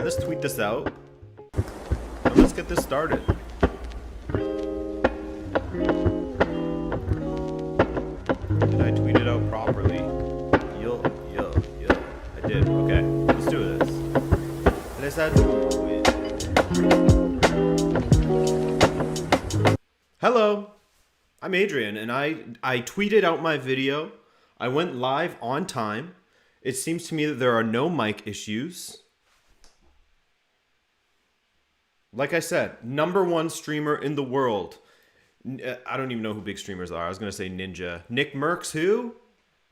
let's tweet this out. And let's get this started. Did I tweet it out properly? Yo. I did. Okay, let's do this. Let's do it. Hello, I'm Adrian, and I tweeted out my video. I went live on time. It seems to me that there are no mic issues. Like I said, #1 streamer in the world. I don't even know who big streamers are. I was going to say Ninja. Nick Merckx, who?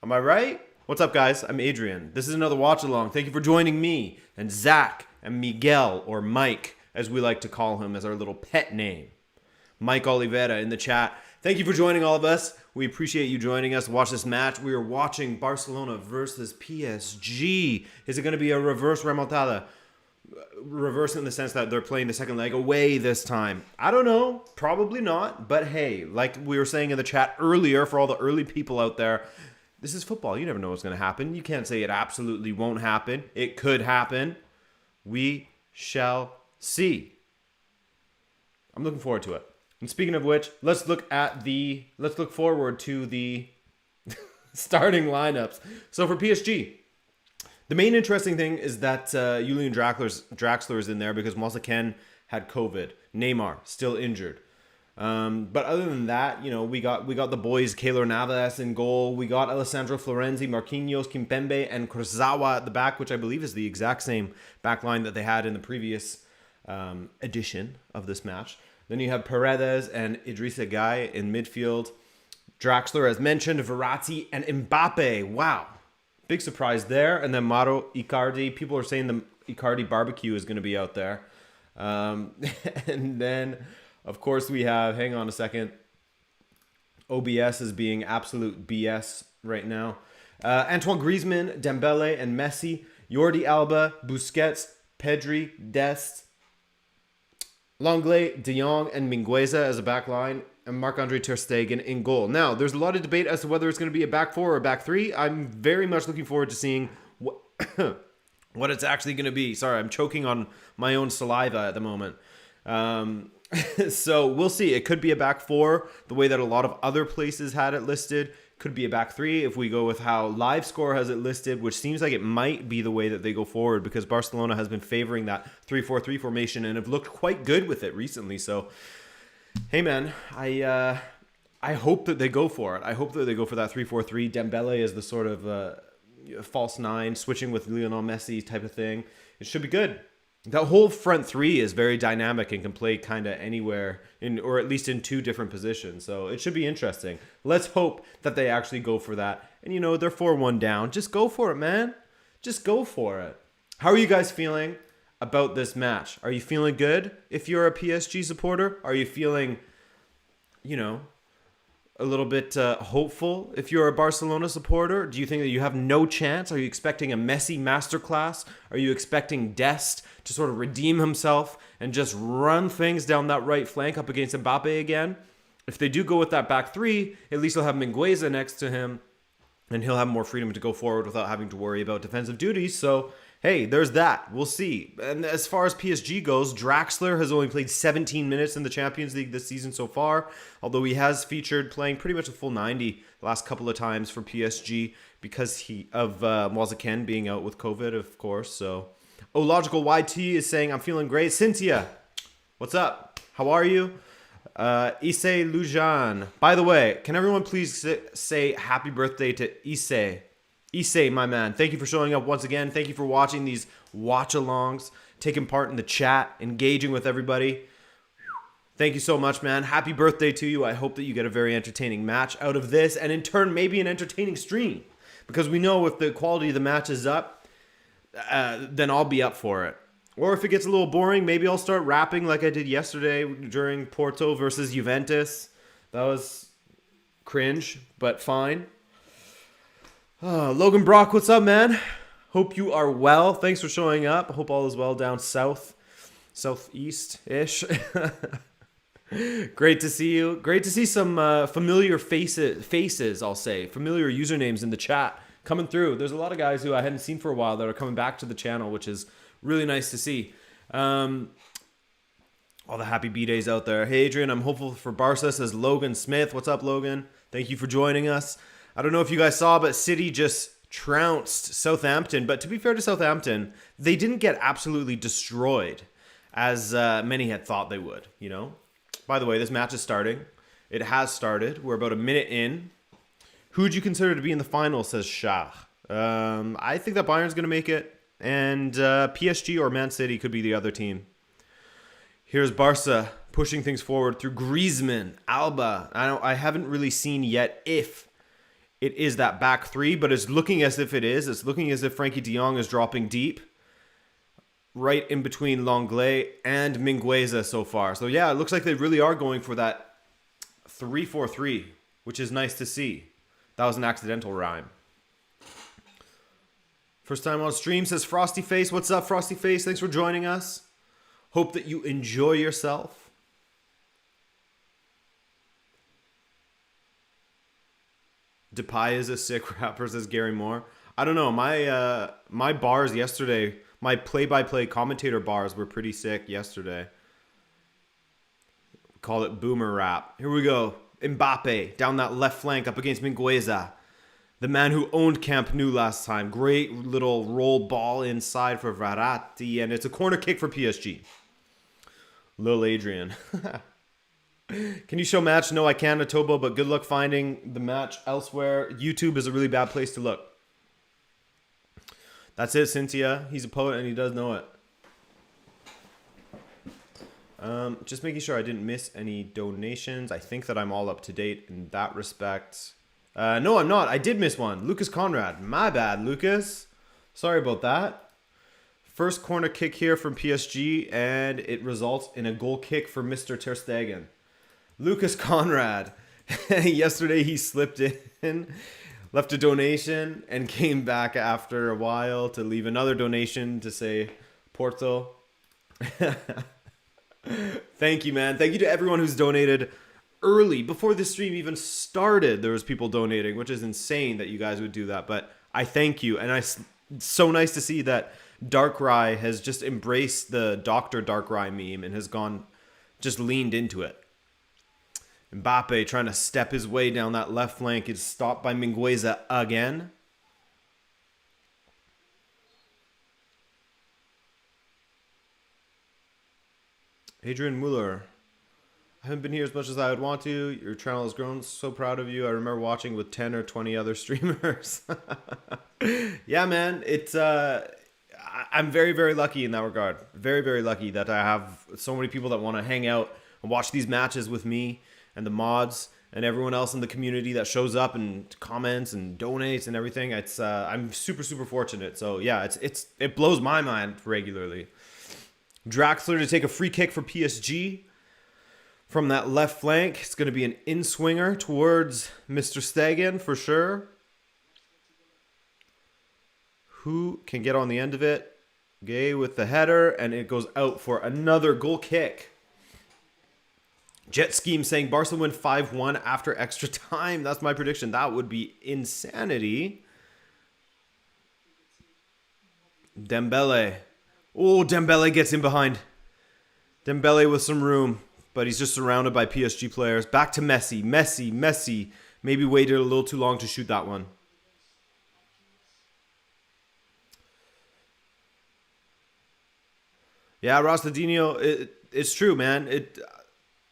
Am I right? What's up, guys? I'm Adrian. This is another Watchalong. Thank you for joining me and Zach and Miguel, or Mike, as we like to call him as our little pet name. Mike Oliveira in the chat. Thank you for joining all of us. We appreciate you joining us to watch this match. We are watching Barcelona versus PSG. Is it going to be a reverse remontada? Reverse in the sense that they're playing the second leg away this time. I don't know. Probably not. But hey, like we were saying in the chat earlier, for all the early people out there, this is football. You never know what's going to happen. You can't say it absolutely won't happen. It could happen. We shall see. I'm looking forward to it. And speaking of which, let's look forward to the starting lineups. So for PSG, the main interesting thing is that Julian Draxler is in there because Watchalong had COVID. Neymar still injured. But other than that, you know, we got the boys Keylor Navas in goal. We got Alessandro Florenzi, Marquinhos, Kimpembe, and Kurzawa at the back, which I believe is the exact same back line that they had in the previous edition of this match. Then you have Paredes and Idrissa Gueye in midfield. Draxler, as mentioned, Verratti and Mbappe. Wow. Big surprise there. And then Mauro Icardi. People are saying the Icardi barbecue is going to be out there. And then, of course, we have, hang on a second, OBS is being absolute BS right now. Antoine Griezmann, Dembele, and Messi. Jordi Alba, Busquets, Pedri, Dest, Lenglet, De Jong, and Mingueza as a back line, and Marc-Andre Ter Stegen in goal. Now, there's a lot of debate as to whether it's going to be a back four or a back three. I'm very much looking forward to seeing what it's actually going to be. Sorry, I'm choking on my own saliva at the moment. So we'll see. It could be a back four, the way that a lot of other places had it listed. Could be a back three if we go with how LiveScore has it listed, which seems like it might be the way that they go forward because Barcelona has been favoring that 3-4-3 formation and have looked quite good with it recently. So, hey man, I hope that they go for it. I hope that they go for that 3-4-3. Dembele is the sort of false nine, switching with Lionel Messi type of thing. It should be good. The whole front three is very dynamic and can play kind of anywhere, or at least in two different positions. So it should be interesting. Let's hope that they actually go for that. And, you know, they're 4-1 down. Just go for it, man. Just go for it. How are you guys feeling about this match? Are you feeling good if you're a PSG supporter? Are you feeling, you know, a little bit hopeful if you're a Barcelona supporter? Do you think that you have no chance? Are you expecting a Messi masterclass? Are you expecting Dest to sort of redeem himself and just run things down that right flank up against Mbappe again? If they do go with that back three, at least he'll have Mingueza next to him and he'll have more freedom to go forward without having to worry about defensive duties. So, hey, there's that. We'll see. And as far as PSG goes, Draxler has only played 17 minutes in the Champions League this season so far, although he has featured playing pretty much a full 90 the last couple of times for PSG because of Watchalong being out with COVID, of course. So, Logical YT is saying, I'm feeling great. Cynthia, what's up? How are you? Issei Lujan. By the way, can everyone please say happy birthday to Issei? Issei, my man, thank you for showing up once again. Thank you for watching these watch-alongs, taking part in the chat, engaging with everybody. Thank you so much, man. Happy birthday to you. I hope that you get a very entertaining match out of this, and in turn, maybe an entertaining stream. Because we know if the quality of the match is up, then I'll be up for it. Or if it gets a little boring, maybe I'll start rapping like I did yesterday during Porto versus Juventus. That was cringe, but fine. Logan Brock, what's up, man? Hope you are well. Thanks for showing up. Hope all is well down southeast-ish. Great to see you. Great to see some familiar faces, I'll say. Familiar usernames in the chat coming through. There's a lot of guys who I hadn't seen for a while that are coming back to the channel, which is Really nice to see. All the happy B-days out there. Hey, Adrian, I'm hopeful for Barca, says Logan Smith. What's up, Logan? Thank you for joining us. I don't know if you guys saw, but City just trounced Southampton. But to be fair to Southampton, they didn't get absolutely destroyed as many had thought they would, you know? By the way, this match is starting. It has started. We're about a minute in. Who would you consider to be in the final, says Shah. I think that Bayern's going to make it. And PSG or Man City could be the other team. Here's Barca pushing things forward through Griezmann, Alba. I haven't really seen yet if it is that back three, but it's looking as if it is. It's looking as if Frankie de Jong is dropping deep, right in between Lenglet and Mingueza so far. So yeah, it looks like they really are going for that 3-4-3, which is nice to see. That was an accidental rhyme. First time on stream, says Frosty Face. What's up, Frosty Face? Thanks for joining us. Hope that you enjoy yourself. Depay is a sick rapper, says Gary Moore. I don't know. My bars yesterday, my play-by-play commentator bars were pretty sick yesterday. Call it boomer rap. Here we go. Mbappe down that left flank up against Mingueza. The man who owned Camp Nou last time. Great little roll ball inside for Verratti. And it's a corner kick for PSG. Lil Adrian. Can you show match? No, I can't, Atobo, but good luck finding the match elsewhere. YouTube is a really bad place to look. That's it, Cynthia. He's a poet and he does know it. Just making sure I didn't miss any donations. I think that I'm all up to date in that respect. No, I'm not. I did miss one. Lucas Conrad. My bad, Lucas. Sorry about that. First corner kick here from PSG, and it results in a goal kick for Mr. Ter Stegen. Lucas Conrad. Yesterday he slipped in, left a donation, and came back after a while to leave another donation to say Porto. Thank you, man. Thank you to everyone who's donated early. Before the stream even started, there was people donating, which is insane that you guys would do that. But I thank you. And it's so nice to see that Darkrai has just embraced the Dr. Darkrai meme and has just leaned into it. Mbappe trying to step his way down that left flank is stopped by Mingueza again. Adrian Mueller. I haven't been here as much as I would want to. Your channel has grown. So proud of you. I remember watching with 10 or 20 other streamers. Yeah, man. It's I'm very, very lucky in that regard. Very, very lucky that I have so many people that want to hang out and watch these matches with me and the mods and everyone else in the community that shows up and comments and donates and everything. It's I'm super, super fortunate. So yeah, it blows my mind regularly. Draxler to take a free kick for PSG from that left flank. It's going to be an in-swinger towards Mr. Stegen for sure. Who can get on the end of it? Gay with the header, and it goes out for another goal kick. Jet Scheme saying Barca win 5-1 after extra time. That's my prediction. That would be insanity. Dembele. Oh, Dembele gets in behind. Dembele with some room, but he's just surrounded by PSG players. Back to Messi. Messi. Maybe waited a little too long to shoot that one. Yeah, Rostadinho, it's true, man.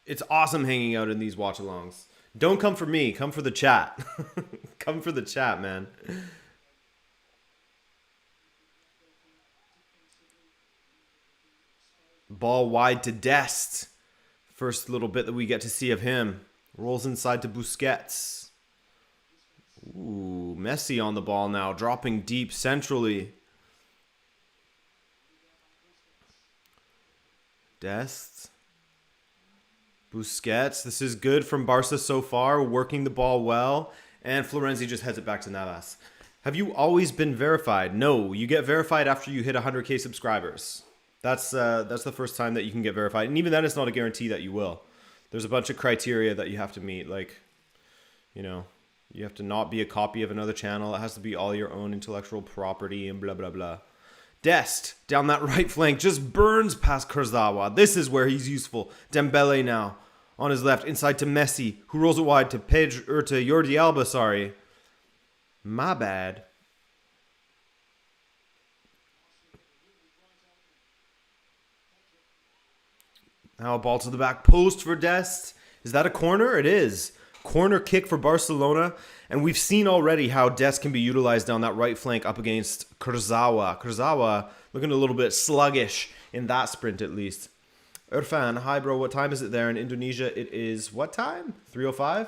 It's awesome hanging out in these watch-alongs. Don't come for me. Come for the chat. Come for the chat, man. Ball wide to Dest. First little bit that we get to see of him. Rolls inside to Busquets. Ooh, Messi on the ball now. Dropping deep centrally. Dest. Busquets. This is good from Barca so far. Working the ball well. And Florenzi just heads it back to Navas. Have you always been verified? No. You get verified after you hit 100K subscribers. That's the first time that you can get verified. And even then, it's not a guarantee that you will. There's a bunch of criteria that you have to meet. Like, you know, you have to not be a copy of another channel. It has to be all your own intellectual property and blah, blah, blah. Dest down that right flank just burns past Kurzawa. This is where he's useful. Dembele now on his left, inside to Messi, who rolls it wide to Jordi Alba. Sorry, my bad. Now a ball to the back post for Dest. Is that a corner? It is. Corner kick for Barcelona. And we've seen already how Dest can be utilized down that right flank up against Kurzawa. Kurzawa looking a little bit sluggish in that sprint at least. Irfan, hi bro, what time is it there in Indonesia? It is what time? 3:05?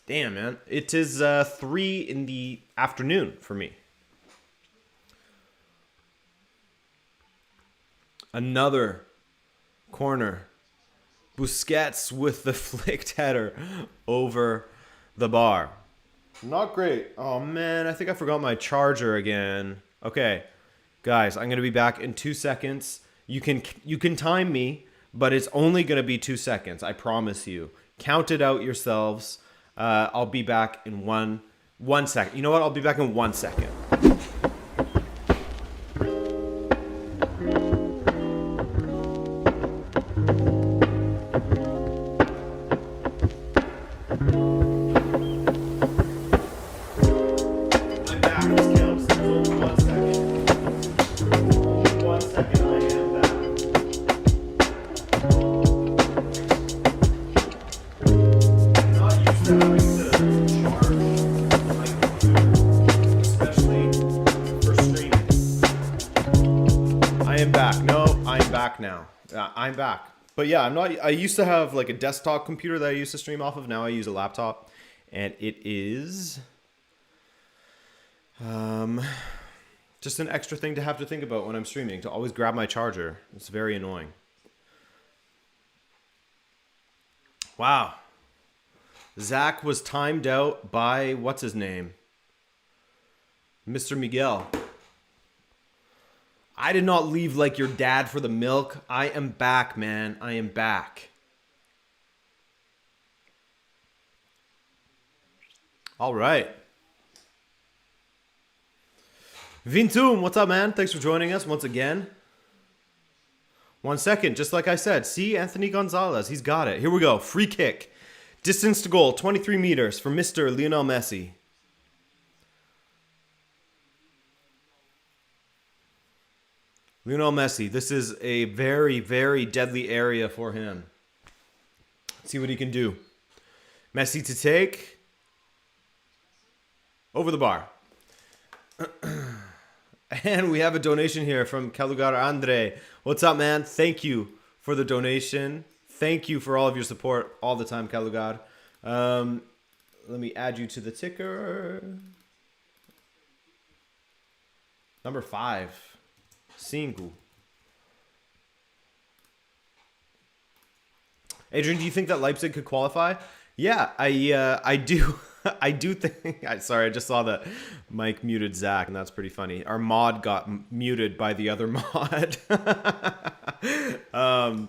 Damn, man. It is 3 in the afternoon for me. Another corner. Busquets with the flicked header over the bar. Not great. Oh, man. I think I forgot my charger again. Okay. Guys, I'm going to be back in 2 seconds. You can time me, but it's only going to be 2 seconds. I promise you. Count it out yourselves. I'll be back in one second. You know what? I'll be back in 1 second. I'm back. But yeah, I used to have like a desktop computer that I used to stream off of. Now I use a laptop. And it is just an extra thing to have to think about when I'm streaming, to always grab my charger. It's very annoying. Wow. Zach was timed out by, what's his name? Mr. Miguel. I did not leave like your dad for the milk. I am back, man. I am back. All right. Vintum, what's up, man? Thanks for joining us once again. 1 second, just like I said. See, Anthony Gonzalez, he's got it. Here we go. Free kick. Distance to goal, 23 meters for Mr. Lionel Messi. Lionel Messi, this is a very, very deadly area for him. Let's see what he can do. Messi to take. Over the bar. And we have a donation here from Kalugar Andre. What's up, man? Thank you for the donation. Thank you for all of your support all the time, Kalugar. Let me add you to the ticker. Number 5. 5. Adrian, do you think that Leipzig could qualify? Yeah, I do. I do think. Sorry, I just saw that Mike muted Zach, and that's pretty funny. Our mod got muted by the other mod. I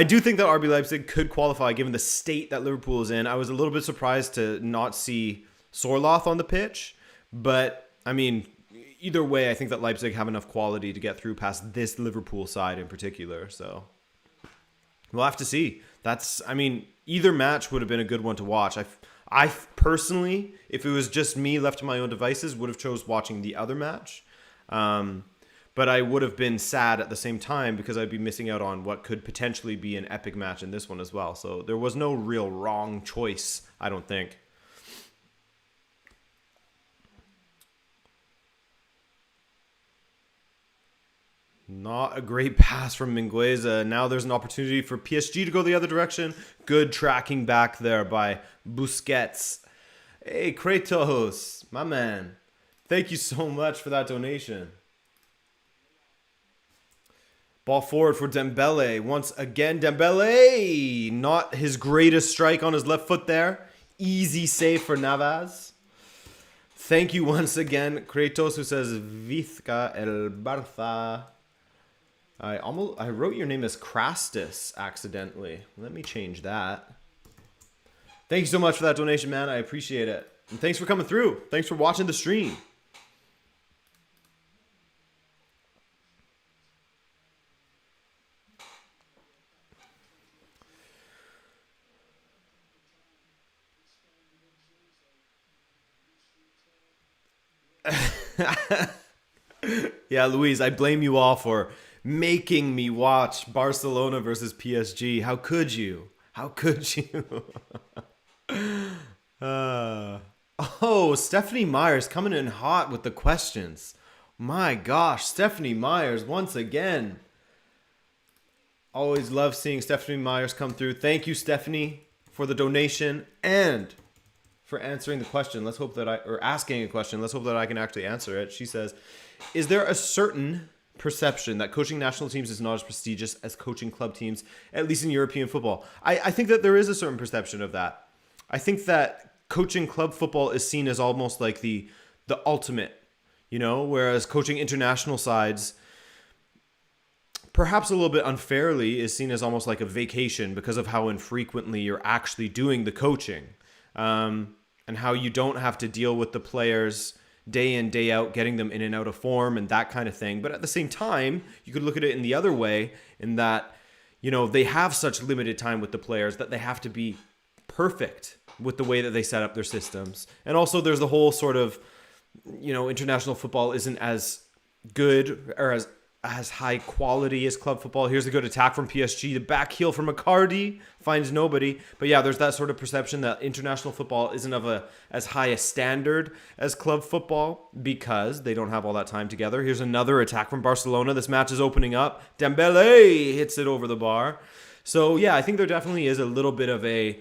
do think that RB Leipzig could qualify given the state that Liverpool is in. I was a little bit surprised to not see Sorloth on the pitch, but I mean, either way, I think that Leipzig have enough quality to get through past this Liverpool side in particular. So we'll have to see. Either match would have been a good one to watch. I personally, if it was just me left to my own devices, would have chose watching the other match. But I would have been sad at the same time because I'd be missing out on what could potentially be an epic match in this one as well. So there was no real wrong choice, I don't think. Not a great pass from Mingueza. Now there's an opportunity for PSG to go the other direction. Good tracking back there by Busquets. Hey, Kratos, my man. Thank you so much for that donation. Ball forward for Dembele. Once again, Dembele. Not his greatest strike on his left foot there. Easy save for Navas. Thank you once again, Kratos, who says Vizca el Barça. I wrote your name as Crastus accidentally. Let me change that. Thank you so much for that donation, man. I appreciate it. And thanks for coming through. Thanks for watching the stream. Yeah, Louise, I blame you all for making me watch Barcelona versus PSG. How could you? How could you? uh, oh, Stephanie Myers coming in hot with the questions. My gosh, Stephanie Myers once again. Always love seeing Stephanie Myers come through. Thank you, Stephanie, for the donation and for answering the question. Let's hope that asking a question. Let's hope that I can actually answer it. She says, is there a certain perception that coaching national teams is not as prestigious as coaching club teams, at least in European football? I think that there is a certain perception of that. I think that coaching club football is seen as almost like the ultimate, whereas coaching international sides, perhaps a little bit unfairly, is seen as almost like a vacation because of how infrequently you're actually doing the coaching, and how you don't have to deal with the players day in, day out, getting them in and out of form and that kind of thing. But at the same time, you could look at it in the other way, in that, they have such limited time with the players that they have to be perfect with the way that they set up their systems. And also there's the whole sort of, international football isn't as good or as high quality as club football. Here's a good attack from PSG. The back heel from McCarty finds nobody. But yeah, there's that sort of perception that international football isn't of as high a standard as club football because they don't have all that time together. Here's another attack from Barcelona. This match is opening up. Dembele hits it over the bar. So yeah, I think there definitely is a little bit of a...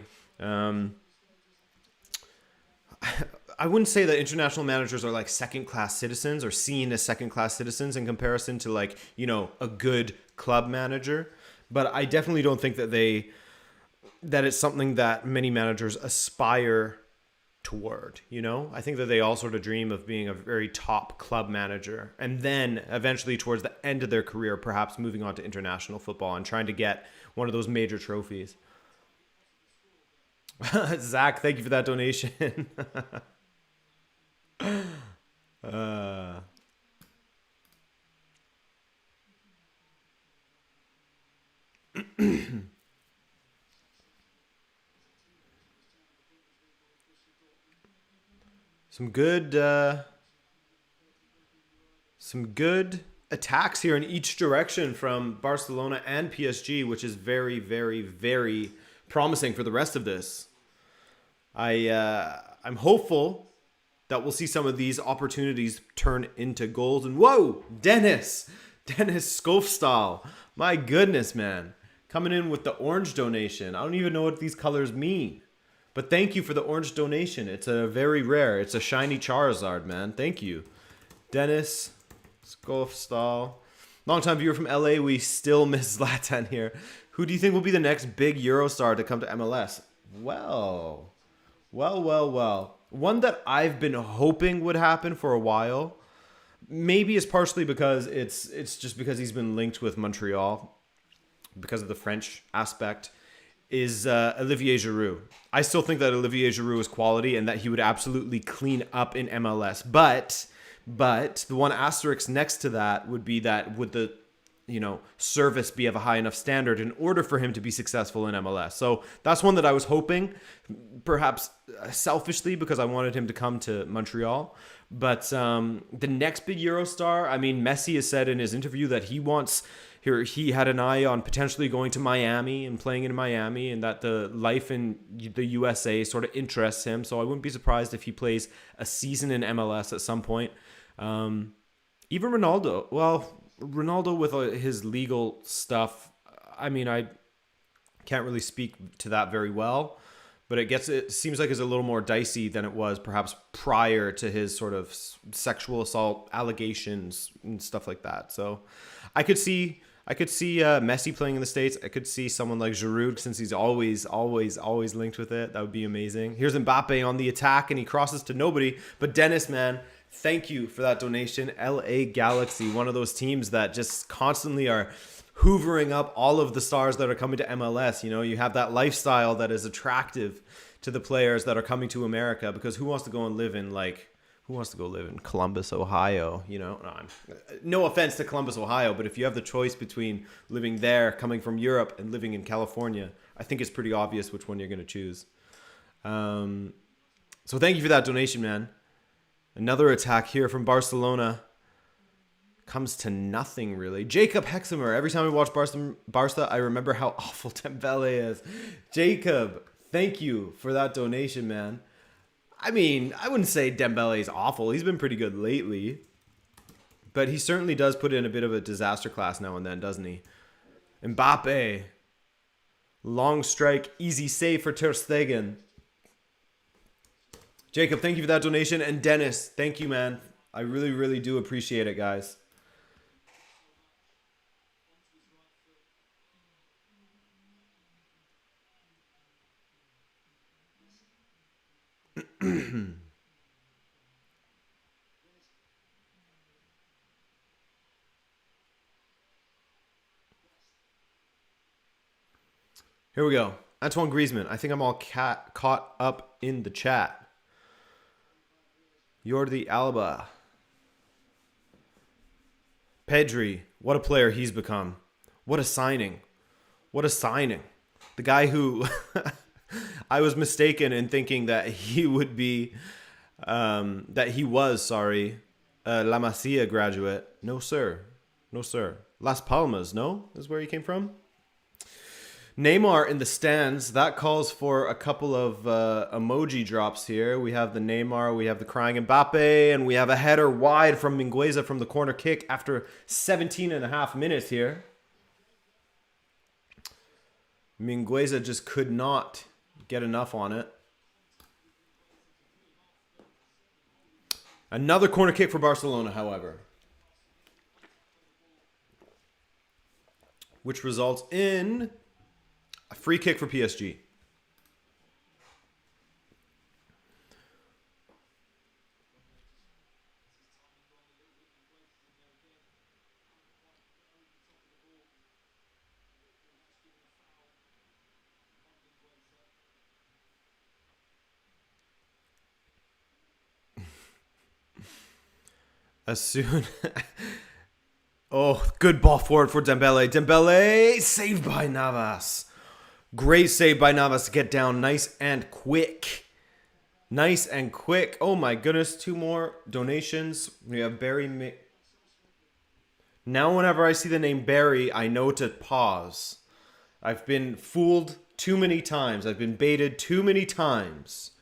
I wouldn't say that international managers are like second-class citizens or seen as second-class citizens in comparison to like, a good club manager. But I definitely don't think that it's something that many managers aspire toward, I think that they all sort of dream of being a very top club manager and then eventually towards the end of their career, perhaps moving on to international football and trying to get one of those major trophies. Zach, thank you for that donation. Some good attacks here in each direction from Barcelona and PSG, which is very, very, very promising for the rest of this. I'm hopeful that we'll see some of these opportunities turn into goals. And whoa, Dennis Skofstal. My goodness, man. Coming in with the orange donation. I don't even know what these colors mean. But thank you for the orange donation. It's a very rare. It's a shiny Charizard, man. Thank you. Dennis Skofstal. Longtime viewer from LA. We still miss Zlatan here. Who do you think will be the next big Eurostar to come to MLS? Well. One that I've been hoping would happen for a while, maybe it's partially because it's just because he's been linked with Montreal because of the French aspect, is Olivier Giroud. I still think that Olivier Giroud is quality and that he would absolutely clean up in MLS. But the one asterisk next to that would be that would the service be of a high enough standard in order for him to be successful in MLS. So that's one that I was hoping, perhaps selfishly, because I wanted him to come to Montreal. But the next big Eurostar, I mean, Messi has said in his interview that he had an eye on potentially going to Miami and playing in Miami, and that the life in the USA sort of interests him. So I wouldn't be surprised if he plays a season in MLS at some point. Even Ronaldo. Well, Ronaldo with his legal stuff, I mean, I can't really speak to that very well, but it seems like it's a little more dicey than it was perhaps prior to his sort of sexual assault allegations and stuff like that. So I could see Messi playing in the States. I could see someone like Giroud, since he's always linked with it. That would be amazing. Here's Mbappe on the attack, and he crosses to nobody. But Dennis, man, thank you for that donation. LA Galaxy, one of those teams that just constantly are hoovering up all of the stars that are coming to MLS. You have that lifestyle that is attractive to the players that are coming to America, because who wants to go live in Columbus, Ohio? No offense to Columbus, Ohio, but if you have the choice between living there, coming from Europe, and living in California, I think it's pretty obvious which one you're going to choose. So thank you for that donation, man. Another attack here from Barcelona. Comes to nothing, really. Jacob Hexamer. Every time we watch Barca, I remember how awful Dembele is. Jacob, thank you for that donation, man. I mean, I wouldn't say Dembele is awful. He's been pretty good lately. But he certainly does put in a bit of a disaster class now and then, doesn't he? Mbappe. Long strike, easy save for Ter Stegen. Jacob, thank you for that donation. And Dennis, thank you, man. I really, really do appreciate it, guys. Here we go. Antoine Griezmann. I think I'm all caught up in the chat. Jordi Alba. Pedri. What a player he's become. What a signing. What a signing. The guy who I was mistaken in thinking that he would be, that he was, sorry, a La Masia graduate. No, sir. No, sir. Las Palmas, no? Is where he came from? Neymar in the stands. That calls for a couple of emoji drops here. We have the Neymar, we have the crying Mbappe, and we have a header wide from Mingueza from the corner kick after 17 and a half minutes here. Mingueza just could not get enough on it. Another corner kick for Barcelona, however, which results in a free kick for PSG. As soon... Oh, good ball forward for Dembele. Dembele, saved by Navas. Great save by Navas to get down nice and quick. Nice and quick. Oh my goodness, 2 more donations. We have Barry. Now whenever I see the name Barry, I know to pause. I've been fooled too many times. I've been baited too many times.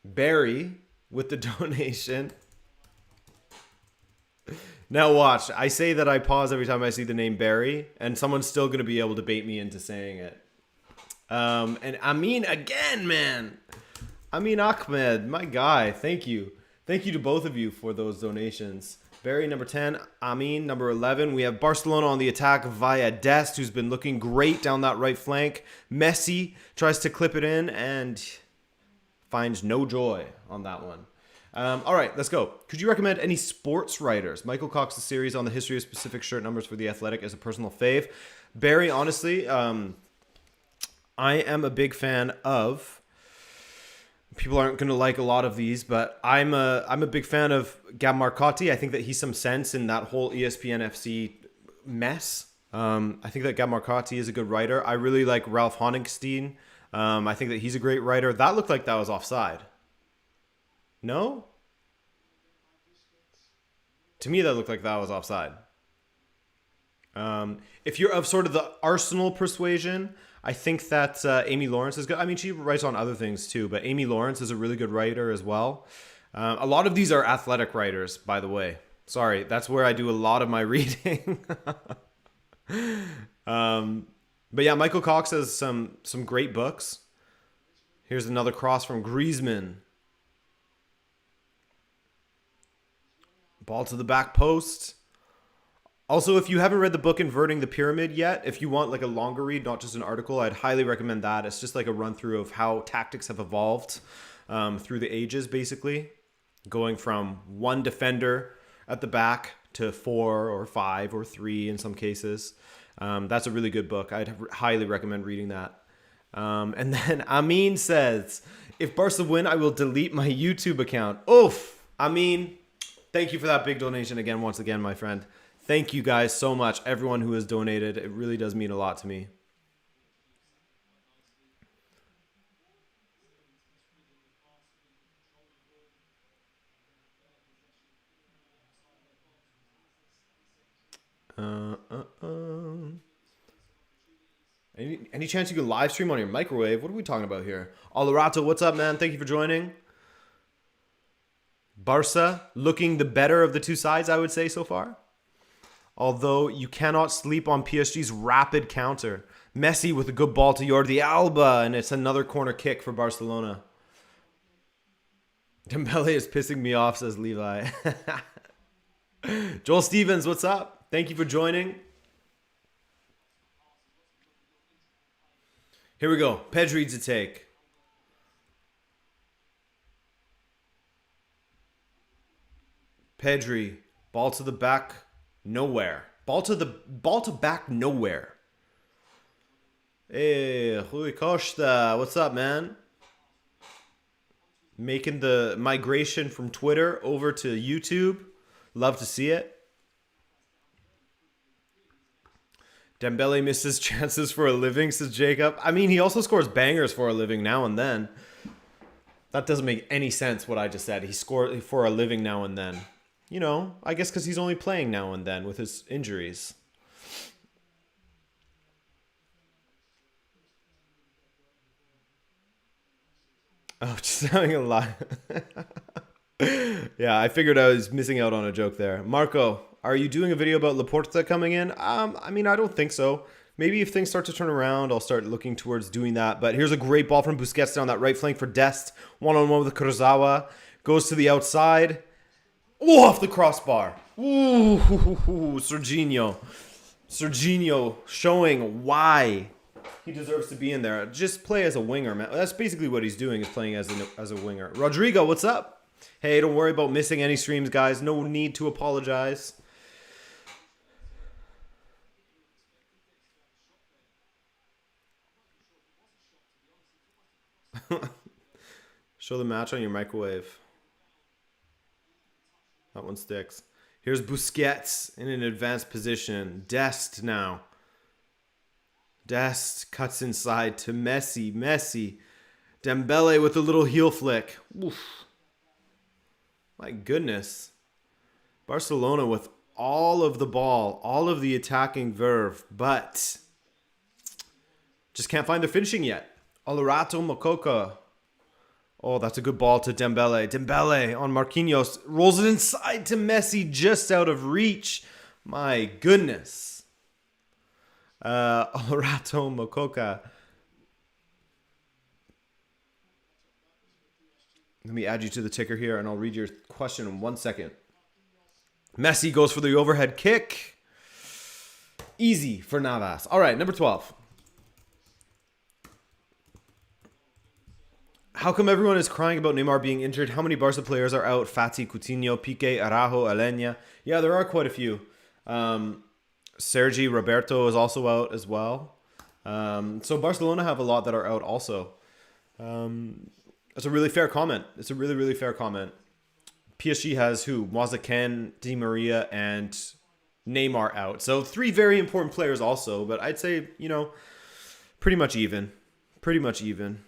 Barry with the donation. Now watch. I say that I pause every time I see the name Barry, and someone's still going to be able to bait me into saying it. And Amin again, man. Amin Ahmed, my guy. Thank you. Thank you to both of you for those donations. Barry, number 10. Amin, number 11. We have Barcelona on the attack via Dest, who's been looking great down that right flank. Messi tries to clip it in and finds no joy on that one. All right, let's go. Could you recommend any sports writers? Michael Cox's series on the history of specific shirt numbers for The Athletic is a personal fave. Barry, honestly, I am a big fan of... People aren't going to like a lot of these, but I'm a big fan of Gab Marcotti. I think that he's some sense in that whole ESPN FC mess. I think that Gab Marcotti is a good writer. I really like Ralph Honigstein. I think that he's a great writer. That looked like that was offside. No? To me, that looked like that was offside. If you're of sort of the Arsenal persuasion, I think that Amy Lawrence is good. I mean, she writes on other things too, but Amy Lawrence is a really good writer as well. A lot of these are athletic writers, by the way. Sorry, that's where I do a lot of my reading. But yeah, Michael Cox has some great books. Here's another cross from Griezmann. Ball to the back post. Also, if you haven't read the book Inverting the Pyramid yet, if you want like a longer read, not just an article, I'd highly recommend that. It's just like a run through of how tactics have evolved through the ages, basically. Going from one defender at the back to 4 or 5 or 3 in some cases. That's a really good book. I'd highly recommend reading that. And then Amin says, if Barca win, I will delete my YouTube account. Oof! Amin, thank you for that big donation again, once again, my friend. Thank you guys so much, everyone who has donated. It really does mean a lot to me. Uh, uh, uh. Any chance you can live stream on your microwave? What are we talking about here? Olerato, what's up, man? Thank you for joining. Barca looking the better of the two sides, I would say, so far. Although you cannot sleep on PSG's rapid counter. Messi with a good ball to Jordi Alba, and it's another corner kick for Barcelona. Dembele is pissing me off, says Levi. Joel Stevens, what's up? Thank you for joining. Here we go. Pedri to take. Pedri, ball to the back, nowhere. Ball to back, nowhere. Hey, Rui Costa, what's up, man? Making the migration from Twitter over to YouTube. Love to see it. Dembele misses chances for a living, says Jacob. I mean, he also scores bangers for a living now and then. That doesn't make any sense, what I just said. He scored for a living now and then. You know, I guess because he's only playing now and then with his injuries. Oh, just having a lot. Yeah, I figured I was missing out on a joke there. Marco, are you doing a video about Laporta coming in? I mean, I don't think so. Maybe if things start to turn around, I'll start looking towards doing that. But here's a great ball from Busquets down that right flank for Dest. One-on-one with Kurzawa. Goes to the outside. Ooh, off the crossbar. Ooh, Serginho. Serginho showing why he deserves to be in there. Just play as a winger, man. That's basically what he's doing, is playing as a winger. Rodrigo, what's up? Hey, don't worry about missing any streams, guys. No need to apologize. Show the match on your microwave. That one sticks. Here's Busquets in an advanced position. Dest now. Dest cuts inside to Messi. Messi. Dembele with a little heel flick. Oof. My goodness. Barcelona with all of the ball, all of the attacking verve, but just can't find the finishing yet. Olerato Mokoka. Oh, that's a good ball to Dembele. Dembele on Marquinhos. Rolls it inside to Messi, just out of reach. My goodness. Olerato Mokoka. Let me add you to the ticker here, and I'll read your question in 1 second. Messi goes for the overhead kick. Easy for Navas. All right, number 12. How come everyone is crying about Neymar being injured? How many Barca players are out? Fati, Coutinho, Piqué, Araujo, Alenya. Yeah, there are quite a few. Sergi Roberto is also out as well. So Barcelona have a lot that are out also. It's a really fair comment. It's a really, really fair comment. PSG has who? Moise-Kean, Di Maria, and Neymar out. So 3 very important players also. But I'd say, you know, pretty much even. Pretty much even.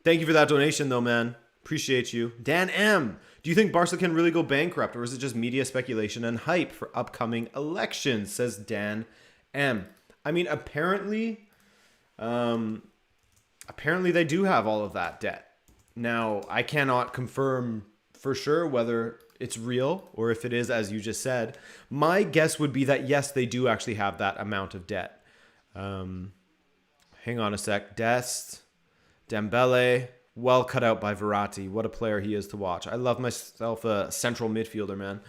Thank you for that donation, though, man. Appreciate you. Dan M. Do you think Barca can really go bankrupt, or is it just media speculation and hype for upcoming elections? Says Dan M. I mean, apparently they do have all of that debt. Now, I cannot confirm for sure whether it's real or if it is, as you just said. My guess would be that, yes, they do actually have that amount of debt. Hang on a sec. Dest, Dembele, well cut out by Verratti. What a player he is to watch. I love myself a central midfielder, man.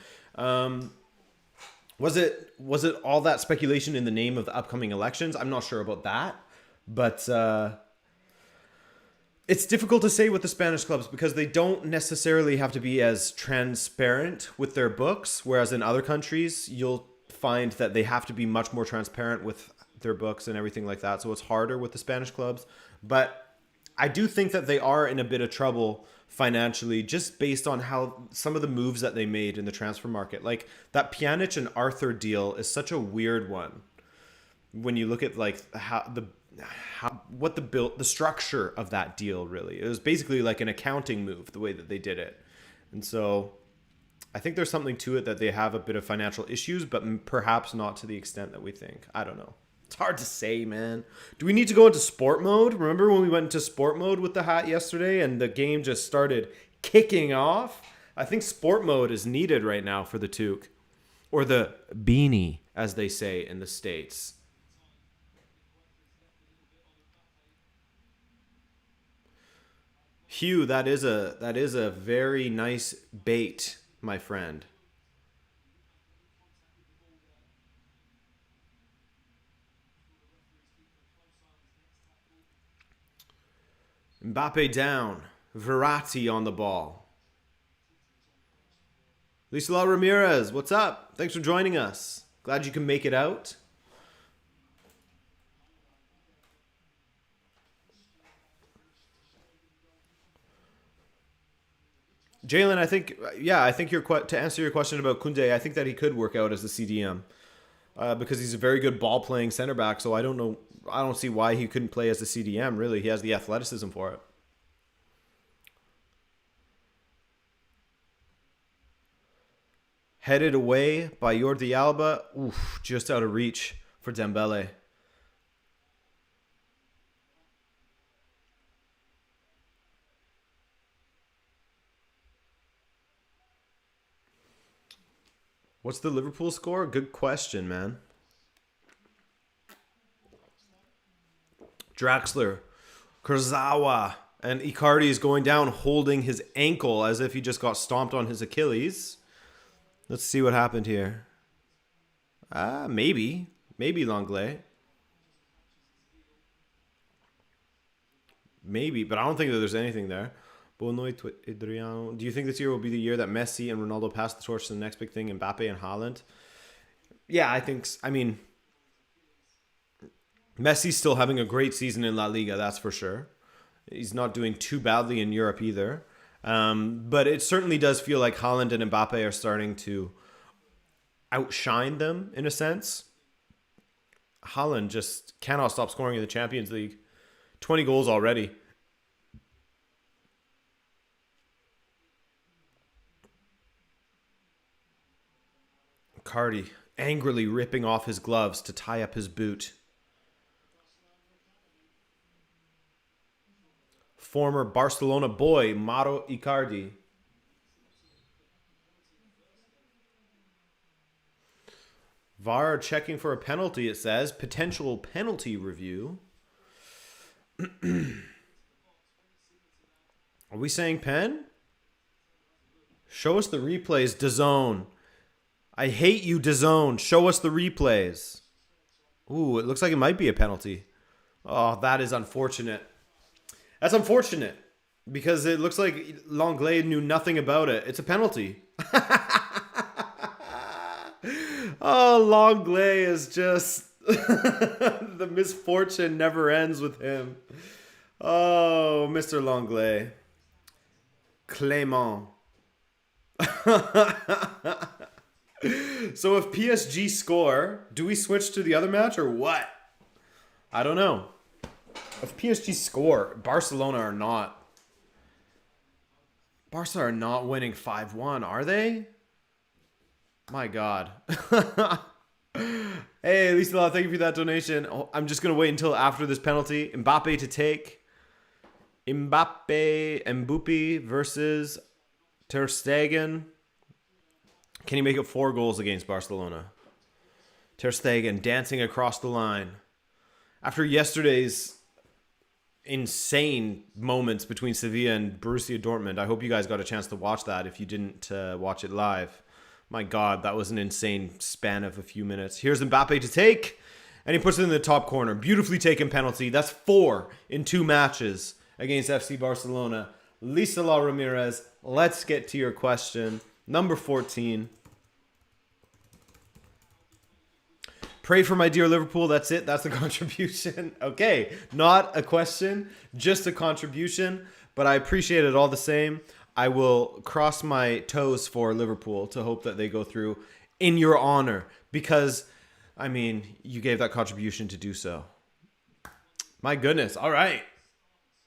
Was it all that speculation in the name of the upcoming elections? I'm not sure about that. But it's difficult to say with the Spanish clubs because they don't necessarily have to be as transparent with their books, whereas in other countries, you'll find that they have to be much more transparent with their books and everything like that. So it's harder with the Spanish clubs. But I do think that they are in a bit of trouble financially just based on how some of the moves that they made in the transfer market. Like that Pjanic and Arthur deal is such a weird one when you look at like what the structure of that deal really. It was basically like an accounting move, the way that they did it. And so I think there's something to it that they have a bit of financial issues, but perhaps not to the extent that we think. I don't know. It's hard to say, man. Do we need to go into sport mode? Remember when we went into sport mode with the hat yesterday and the game just started kicking off? I think sport mode is needed right now for the toque. Or the beanie, as they say in the States. Hugh, that is a very nice bait, my friend. Mbappe down. Verratti on the ball. Lisa Ramirez, what's up? Thanks for joining us. Glad you can make it out. Jalen, I think to answer your question about Koundé, I think that he could work out as a CDM because he's a very good ball playing center back. So I don't see why he couldn't play as a CDM. Really, he has the athleticism for it. Headed away by Jordi Alba. Oof, just out of reach for Dembele. What's the Liverpool score? Good question, man. Draxler, Kurzawa, and Icardi is going down holding his ankle as if he just got stomped on his Achilles. Let's see what happened here. Maybe Langlais. Maybe, but I don't think that there's anything there. Adriano. Do you think this year will be the year that Messi and Ronaldo pass the torch to the next big thing, Mbappe and Haaland? Yeah, I mean, Messi's still having a great season in La Liga, that's for sure. He's not doing too badly in Europe either. But it certainly does feel like Haaland and Mbappe are starting to outshine them in a sense. Haaland just cannot stop scoring in the Champions League. 20 goals already. Cardi angrily ripping off his gloves to tie up his boot. Former Barcelona boy, Mauro Icardi. VAR checking for a penalty, it says. Potential penalty review. Are we saying pen? Show us the replays, DAZN. I hate you, DAZN. Show us the replays. Ooh, it looks like it might be a penalty. Oh, that is unfortunate. That's unfortunate because it looks like Langlais knew nothing about it. It's a penalty. Oh, Langlais is just... the misfortune never ends with him. Oh, Mr. Langlais. Clément. So if PSG score, do we switch to the other match or what? I don't know. If PSG score, Barcelona are not. Barca are not winning 5-1, are they? My God. Hey, Lisa, thank you for that donation. I'm just going to wait until after this penalty. Mbappe to take. Mbappe versus Ter Stegen. Can he make it 4 goals against Barcelona? Ter Stegen dancing across the line. After yesterday's insane moments between Sevilla and Borussia Dortmund, I hope you guys got a chance to watch that if you didn't watch it live. My God, that was an insane span of a few minutes. Here's Mbappe to take, and he puts it in the top corner. Beautifully taken penalty. That's 4 in 2 matches against FC Barcelona. Lisa Ramirez, let's get to your question. Number 14. Pray for my dear Liverpool. That's it. That's the contribution. Okay. Not a question, just a contribution. But I appreciate it all the same. I will cross my toes for Liverpool to hope that they go through in your honor. Because, I mean, you gave that contribution to do so. My goodness. All right.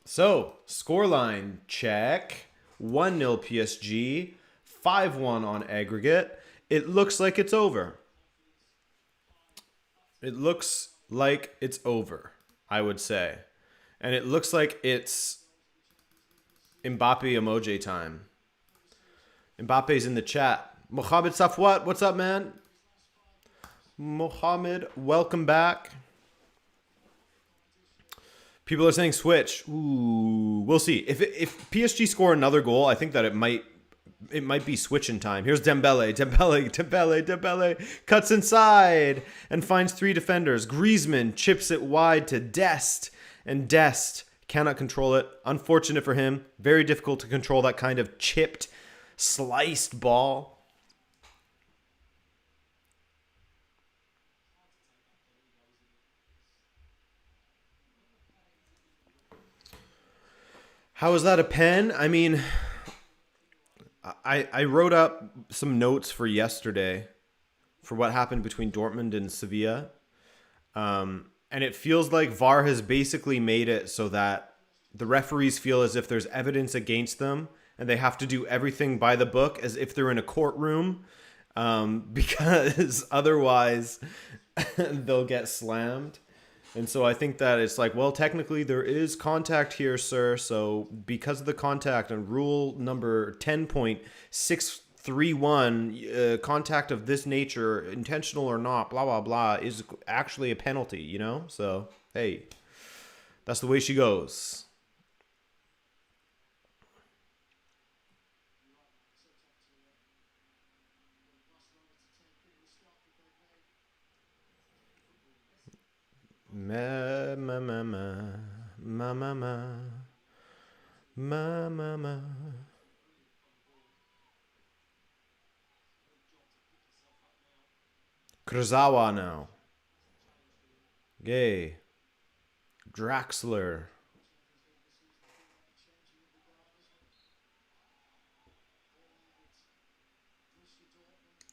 So, scoreline check. 1-0 PSG. 5-1 on aggregate. It looks like it's over. It looks like it's over, I would say. And it looks like it's Mbappe emoji time. Mbappe's in the chat. Mohamed Safwat, what's up, man? Mohamed, welcome back. People are saying switch. Ooh, we'll see. If PSG score another goal, I think that it might be switching time. Here's Dembele cuts inside and finds 3 defenders. Griezmann chips it wide to Dest, and Dest cannot control it. Unfortunate for him. Very difficult to control that kind of chipped, sliced ball. How is that a pen? I mean, I wrote up some notes for yesterday for what happened between Dortmund and Sevilla. And it feels like VAR has basically made it so that the referees feel as if there's evidence against them and they have to do everything by the book as if they're in a courtroom, because otherwise they'll get slammed. And so I think that it's like, well, technically there is contact here, sir. So because of the contact and rule number 10.631, contact of this nature, intentional or not, blah, blah, blah, is actually a penalty, you know? So, hey, that's the way she goes. Ma ma ma ma ma ma ma ma ma ma. Kurzawa now. Gay. Draxler.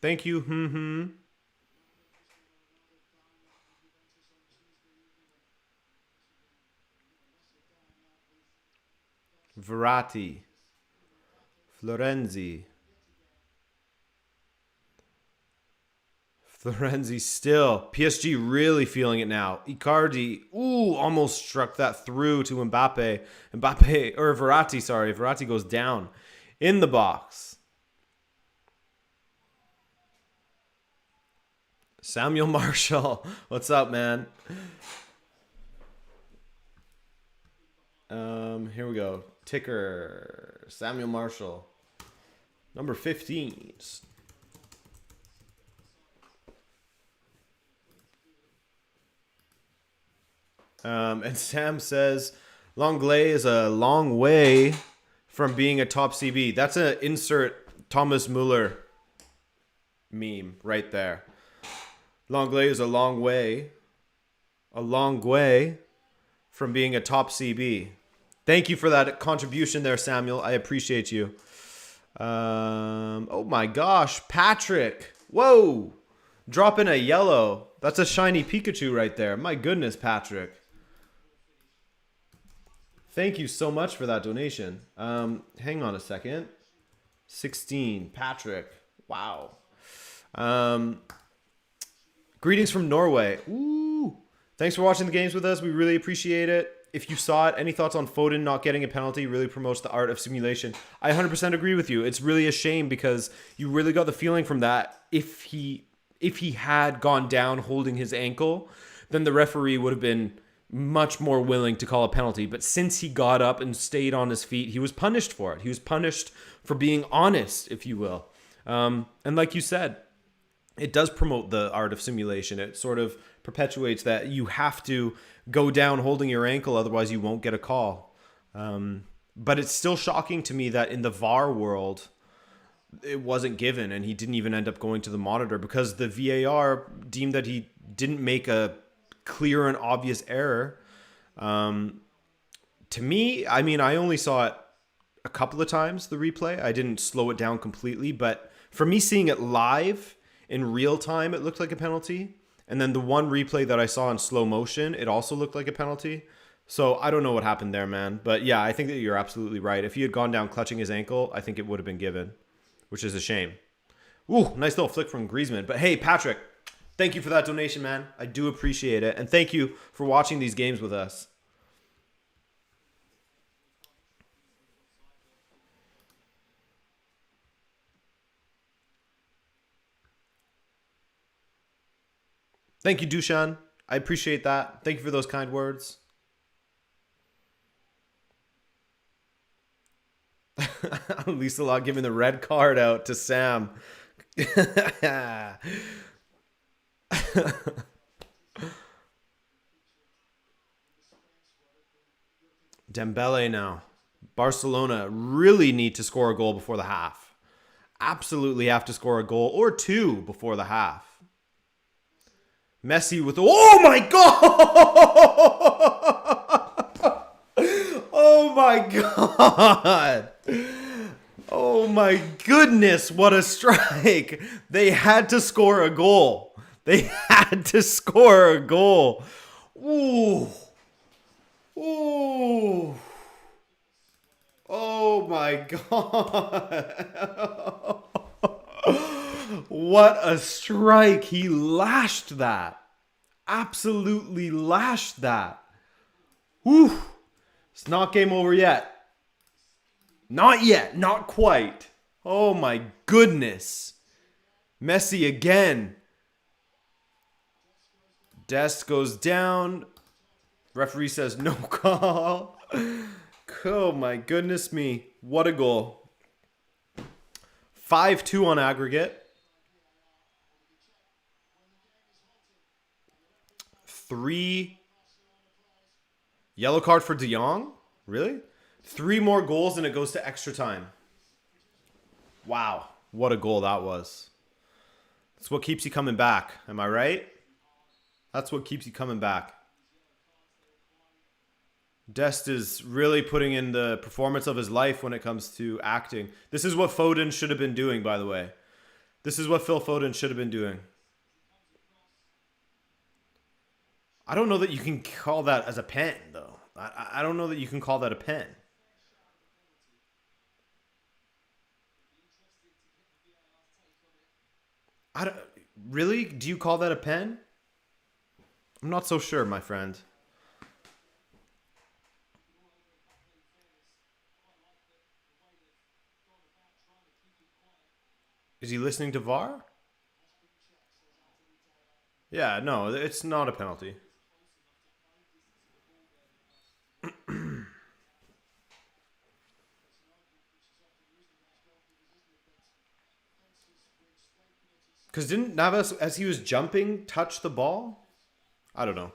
Thank you. Verratti, Florenzi still. PSG really feeling it now. Icardi, almost struck that through to Mbappe. Verratti goes down in the box. Samuel Marshall, what's up, man? Here we go. Ticker, Samuel Marshall, number 15. And Sam says, Longley is a long way from being a top CB. That's an insert Thomas Muller meme right there. Longley is a long way from being a top CB. Thank you for that contribution there, Samuel. I appreciate you. Oh my gosh, Patrick. Whoa. Dropping a yellow. That's a shiny Pikachu right there. My goodness, Patrick. Thank you so much for that donation. Hang on a second. 16, Patrick. Wow. Greetings from Norway. Ooh. Thanks for watching the games with us. We really appreciate it. If you saw it, any thoughts on Foden not getting a penalty? Really promotes the art of simulation. I 100% agree with you. It's really a shame because you really got the feeling from that if he had gone down holding his ankle, then the referee would have been much more willing to call a penalty. But since he got up and stayed on his feet, he was punished for it. He was punished for being honest, if you will. And like you said, it does promote the art of simulation. It sort of perpetuates that you have to go down holding your ankle, otherwise you won't get a call. But it's still shocking to me that in the VAR world, it wasn't given and he didn't even end up going to the monitor because the VAR deemed that he didn't make a clear and obvious error. To me, I mean, I only saw it a couple of times, the replay. I didn't slow it down completely, but for me seeing it live in real time, it looked like a penalty. And then the one replay that I saw in slow motion, it also looked like a penalty. So I don't know what happened there, man. But yeah, I think that you're absolutely right. If he had gone down clutching his ankle, I think it would have been given. which is a shame. Ooh, nice little flick from Griezmann. But hey, Patrick, thank you for that donation, man. I do appreciate it. And thank you for watching these games with us. Thank you, Dushan. I appreciate that. Thank you for those kind words. Lisa Law giving the red card out to Sam. Dembele now. Barcelona really need to score a goal before the half. Absolutely have to score a goal or two before the half. Messi with... Oh my God! Oh my God! Oh my goodness, what a strike. They had to score a goal. They had to score a goal. Ooh. Ooh. Oh my God. What a strike. He lashed that. Absolutely lashed that. Whew. It's not game over yet. Not yet. Not quite. Oh my goodness. Messi again. Dest goes down. Referee says no call. Oh my goodness me. What a goal. 5-2 on aggregate. 3 yellow card for De Jong? Really? 3 more goals and it goes to extra time. Wow. What a goal that was. That's what keeps you coming back. Am I right? That's what keeps you coming back. Dest is really putting in the performance of his life when it comes to acting. This is what Foden should have been doing, by the way. This is what Phil Foden should have been doing. I don't know that you can call that as a pen, though. I don't know that you can call that a pen. Really? Do you call that a pen? I'm not so sure, my friend. Is he listening to VAR? Yeah, no, it's not a penalty. Because didn't Navas, as he was jumping, touch the ball? I don't know.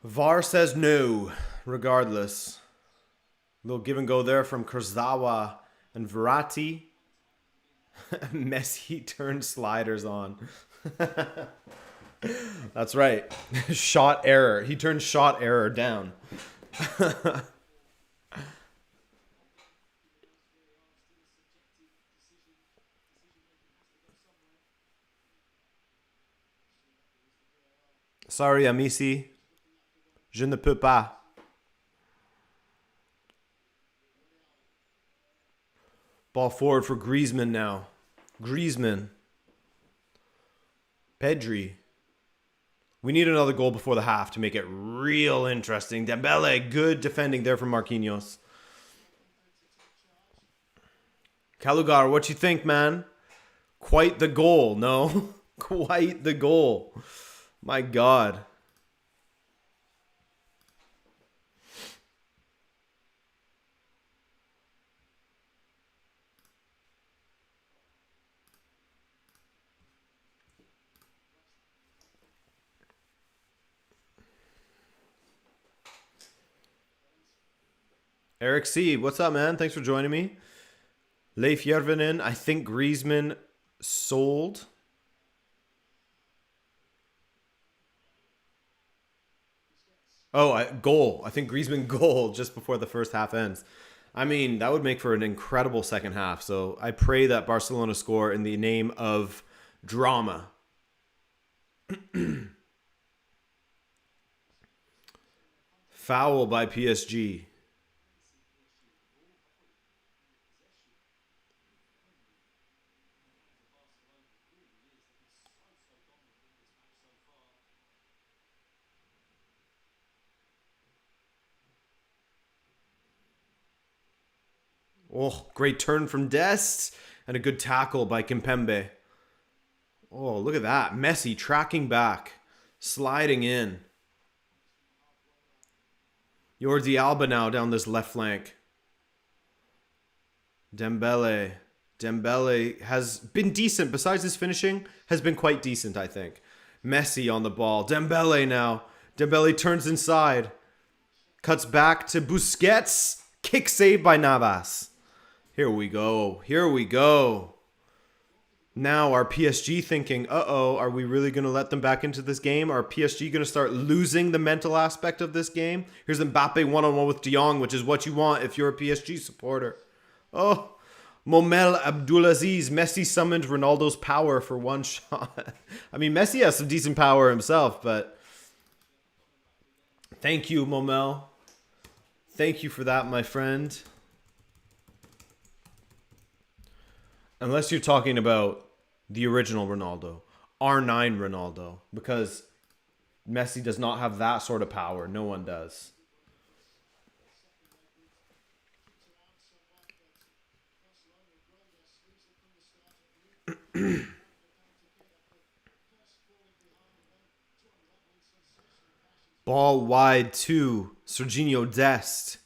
VAR says no, regardless. Little give and go there from Kurzawa and Verratti. Messi turned sliders on. That's right. Shot error. He turned shot error down. Sorry, amici. Je ne peux pas. Ball forward for Griezmann now. Griezmann. Pedri. We need another goal before the half to make it real interesting. Dembele, good defending there from Marquinhos. Kalugar, what you think, man? Quite the goal, no? Quite the goal. My God. Eric C, what's up, man? Thanks for joining me. Leif Järvinen, I think Griezmann sold. Oh, goal. I think Griezmann goal just before the first half ends. I mean, that would make for an incredible second half. So I pray that Barcelona score in the name of drama. Foul by PSG. Oh, great turn from Dest. And a good tackle by Kimpembe. Oh, look at that. Messi tracking back. Sliding in. Jordi Alba now down this left flank. Dembele. Dembele has been decent. Besides his finishing, has been quite decent, I think. Messi on the ball. Dembele now. Dembele turns inside. Cuts back to Busquets. Kick saved by Navas. Here we go. Here we go. Now our PSG thinking, uh-oh, are we really going to let them back into this game? Are PSG going to start losing the mental aspect of this game? Here's Mbappe one-on-one with De Jong, which is what you want if you're a PSG supporter. Oh, Momel Abdulaziz. Messi summoned Ronaldo's power for one shot. I mean, Messi has some decent power himself, but thank you, Momel. Thank you for that, my friend. Unless you're talking about the original Ronaldo, R9 Ronaldo, because Messi does not have that sort of power. No one does. Ball wide to Serginho Dest.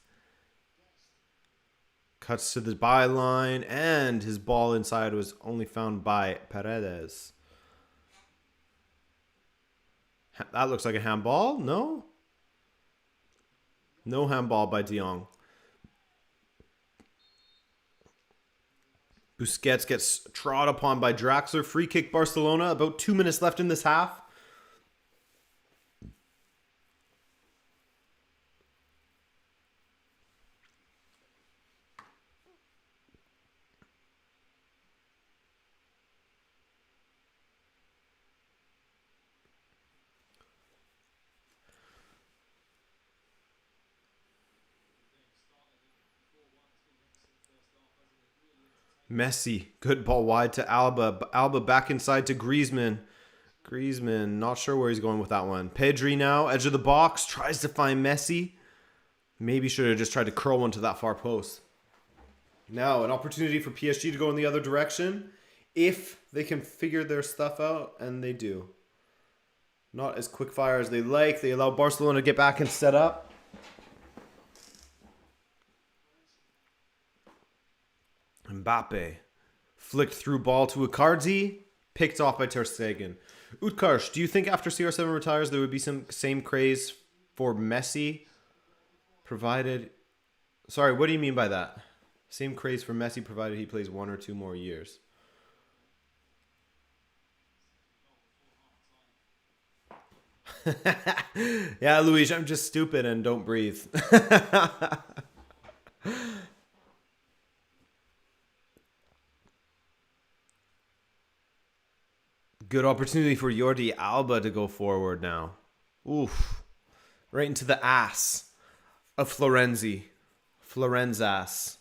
Cuts to the byline, and his ball inside was only found by Paredes. That looks like a handball. No? No handball by De Jong. Busquets gets trod upon by Draxler. Free kick Barcelona. About 2 minutes left in this half. Messi, good ball wide to Alba. Alba back inside to Griezmann. Griezmann, not sure where he's going with that one. Pedri now, edge of the box, tries to find Messi. Maybe should have just tried to curl one to that far post. Now, an opportunity for PSG to go in the other direction if they can figure their stuff out, and they do. Not as quick fire as they like. They allow Barcelona to get back and set up. Mbappe flicked through ball to Icardi, picked off by Ter Stegen. Utkarsh, do you think after CR7 retires there would be some same craze for Messi provided... Sorry, what do you mean by that? Same craze for Messi provided he plays 1 or 2 more years. Yeah, Luis, I'm just stupid and don't breathe. Good opportunity for Jordi Alba to go forward now. Oof. Right into the ass of Florenzi. Florenzas.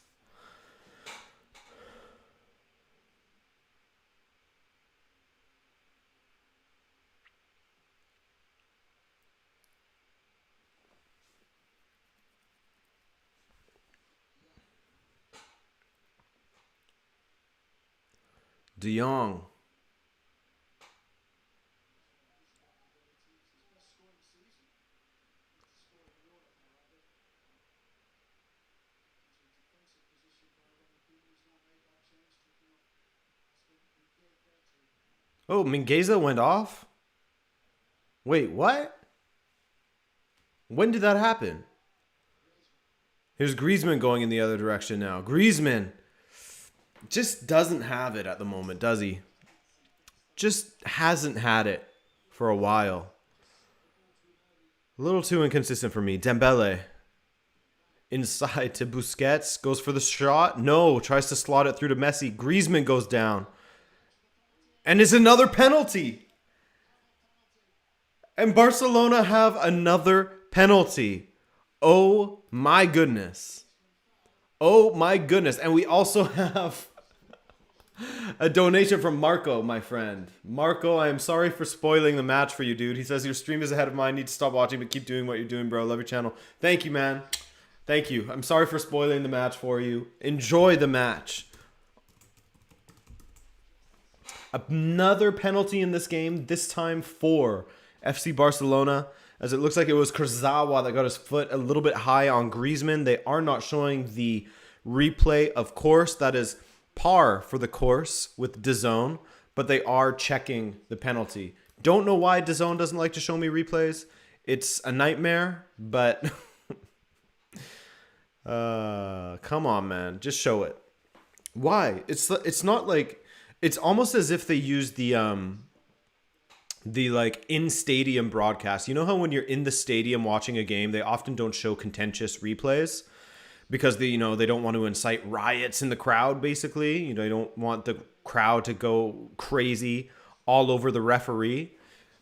De Jong. Oh, Mingueza went off? Wait, what? When did that happen? Here's Griezmann going in the other direction now. Griezmann just doesn't have it at the moment, does he? Just hasn't had it for a while. A little too inconsistent for me. Dembele. Inside to Busquets. Goes for the shot. No. Tries to slot it through to Messi. Griezmann goes down. And it's another penalty. And Barcelona have another penalty. Oh my goodness. Oh my goodness. And we also have a donation from Marco, my friend. Marco, I am sorry for spoiling the match for you, dude. He says, your stream is ahead of mine. Need to stop watching, but keep doing what you're doing, bro. Love your channel. Thank you, man. Thank you. I'm sorry for spoiling the match for you. Enjoy the match. Another penalty in this game, this time for FC Barcelona, as it looks like it was Kurzawa that got his foot a little bit high on Griezmann. They are not showing the replay, of course. That is par for the course with DAZN, but they are checking the penalty. Don't know why DAZN doesn't like to show me replays. It's a nightmare, but come on, man. Just show it. Why? It's not like... It's almost as if they use the like in stadium broadcast. You know how when you're in the stadium watching a game, they often don't show contentious replays because they don't want to incite riots in the crowd. Basically, they don't want the crowd to go crazy all over the referee.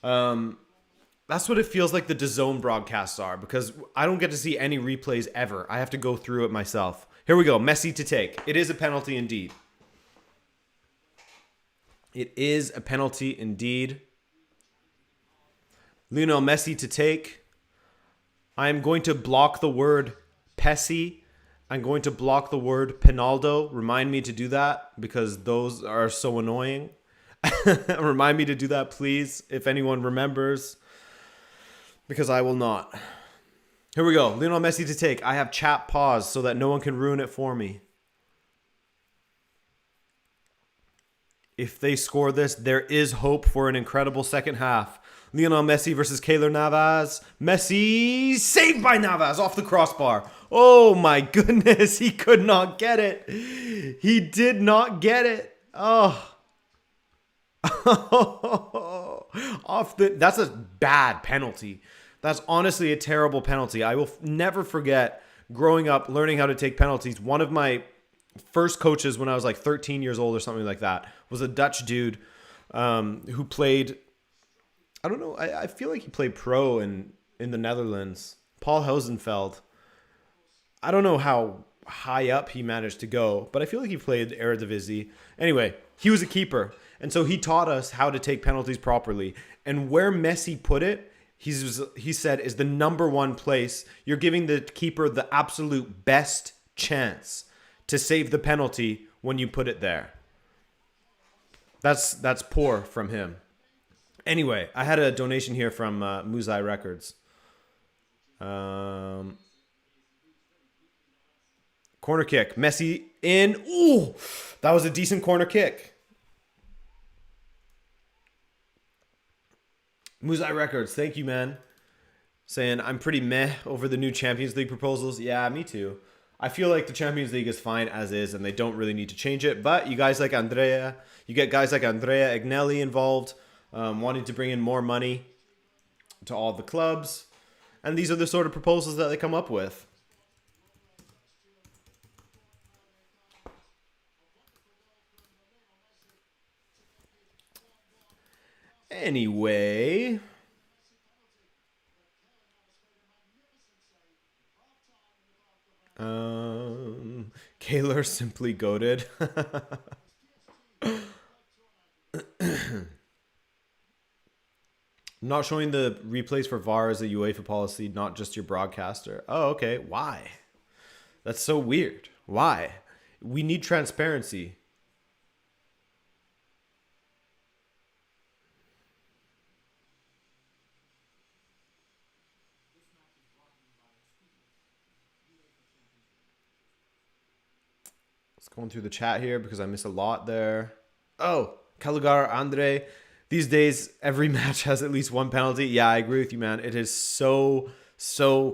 That's what it feels like the DAZN broadcasts are, because I don't get to see any replays ever. I have to go through it myself. Here we go. Messi to take. It is a penalty indeed. It is a penalty indeed. Lionel Messi to take. I am going to block the word Pessi. I'm going to block the word Pinaldo. Remind me to do that because those are so annoying. Remind me to do that, please, if anyone remembers, because I will not. Here we go. Lionel Messi to take. I have chat paused so that no one can ruin it for me. If they score this, there is hope for an incredible second half. Lionel Messi versus Keylor Navas. Messi saved by Navas off the crossbar. Oh my goodness, he could not get it. He did not get it. Oh. That's a bad penalty. That's honestly a terrible penalty. I will never forget growing up, learning how to take penalties. One of my first coaches when I was like 13 years old or something like that was a Dutch dude who played, I don't know, I feel like he played pro in the Netherlands. Paul Housenfeld. I don't know how high up he managed to go, but I feel like he played the Eredivisie. Anyway, he was a keeper. And so he taught us how to take penalties properly. And where Messi put it, he said, is the number one place. You're giving the keeper the absolute best chance to save the penalty when you put it there. That's poor from him. Anyway, I had a donation here from Muzai Records. Corner kick. Messi in. Ooh, that was a decent corner kick. Muzai Records, thank you, man. Saying, I'm pretty meh over the new Champions League proposals. Yeah, me too. I feel like the Champions League is fine as is, and they don't really need to change it. But you get guys like Andrea Agnelli involved, wanting to bring in more money to all the clubs. And these are the sort of proposals that they come up with. Anyway, Kaylor simply goated. Not showing the replays for VAR as a UEFA policy, not just your broadcaster. Oh, okay. Why? That's so weird. Why? We need transparency. Going through the chat here because I missed a lot there. Oh, Calugar, Andre. These days, every match has at least one penalty. Yeah, I agree with you, man. It is so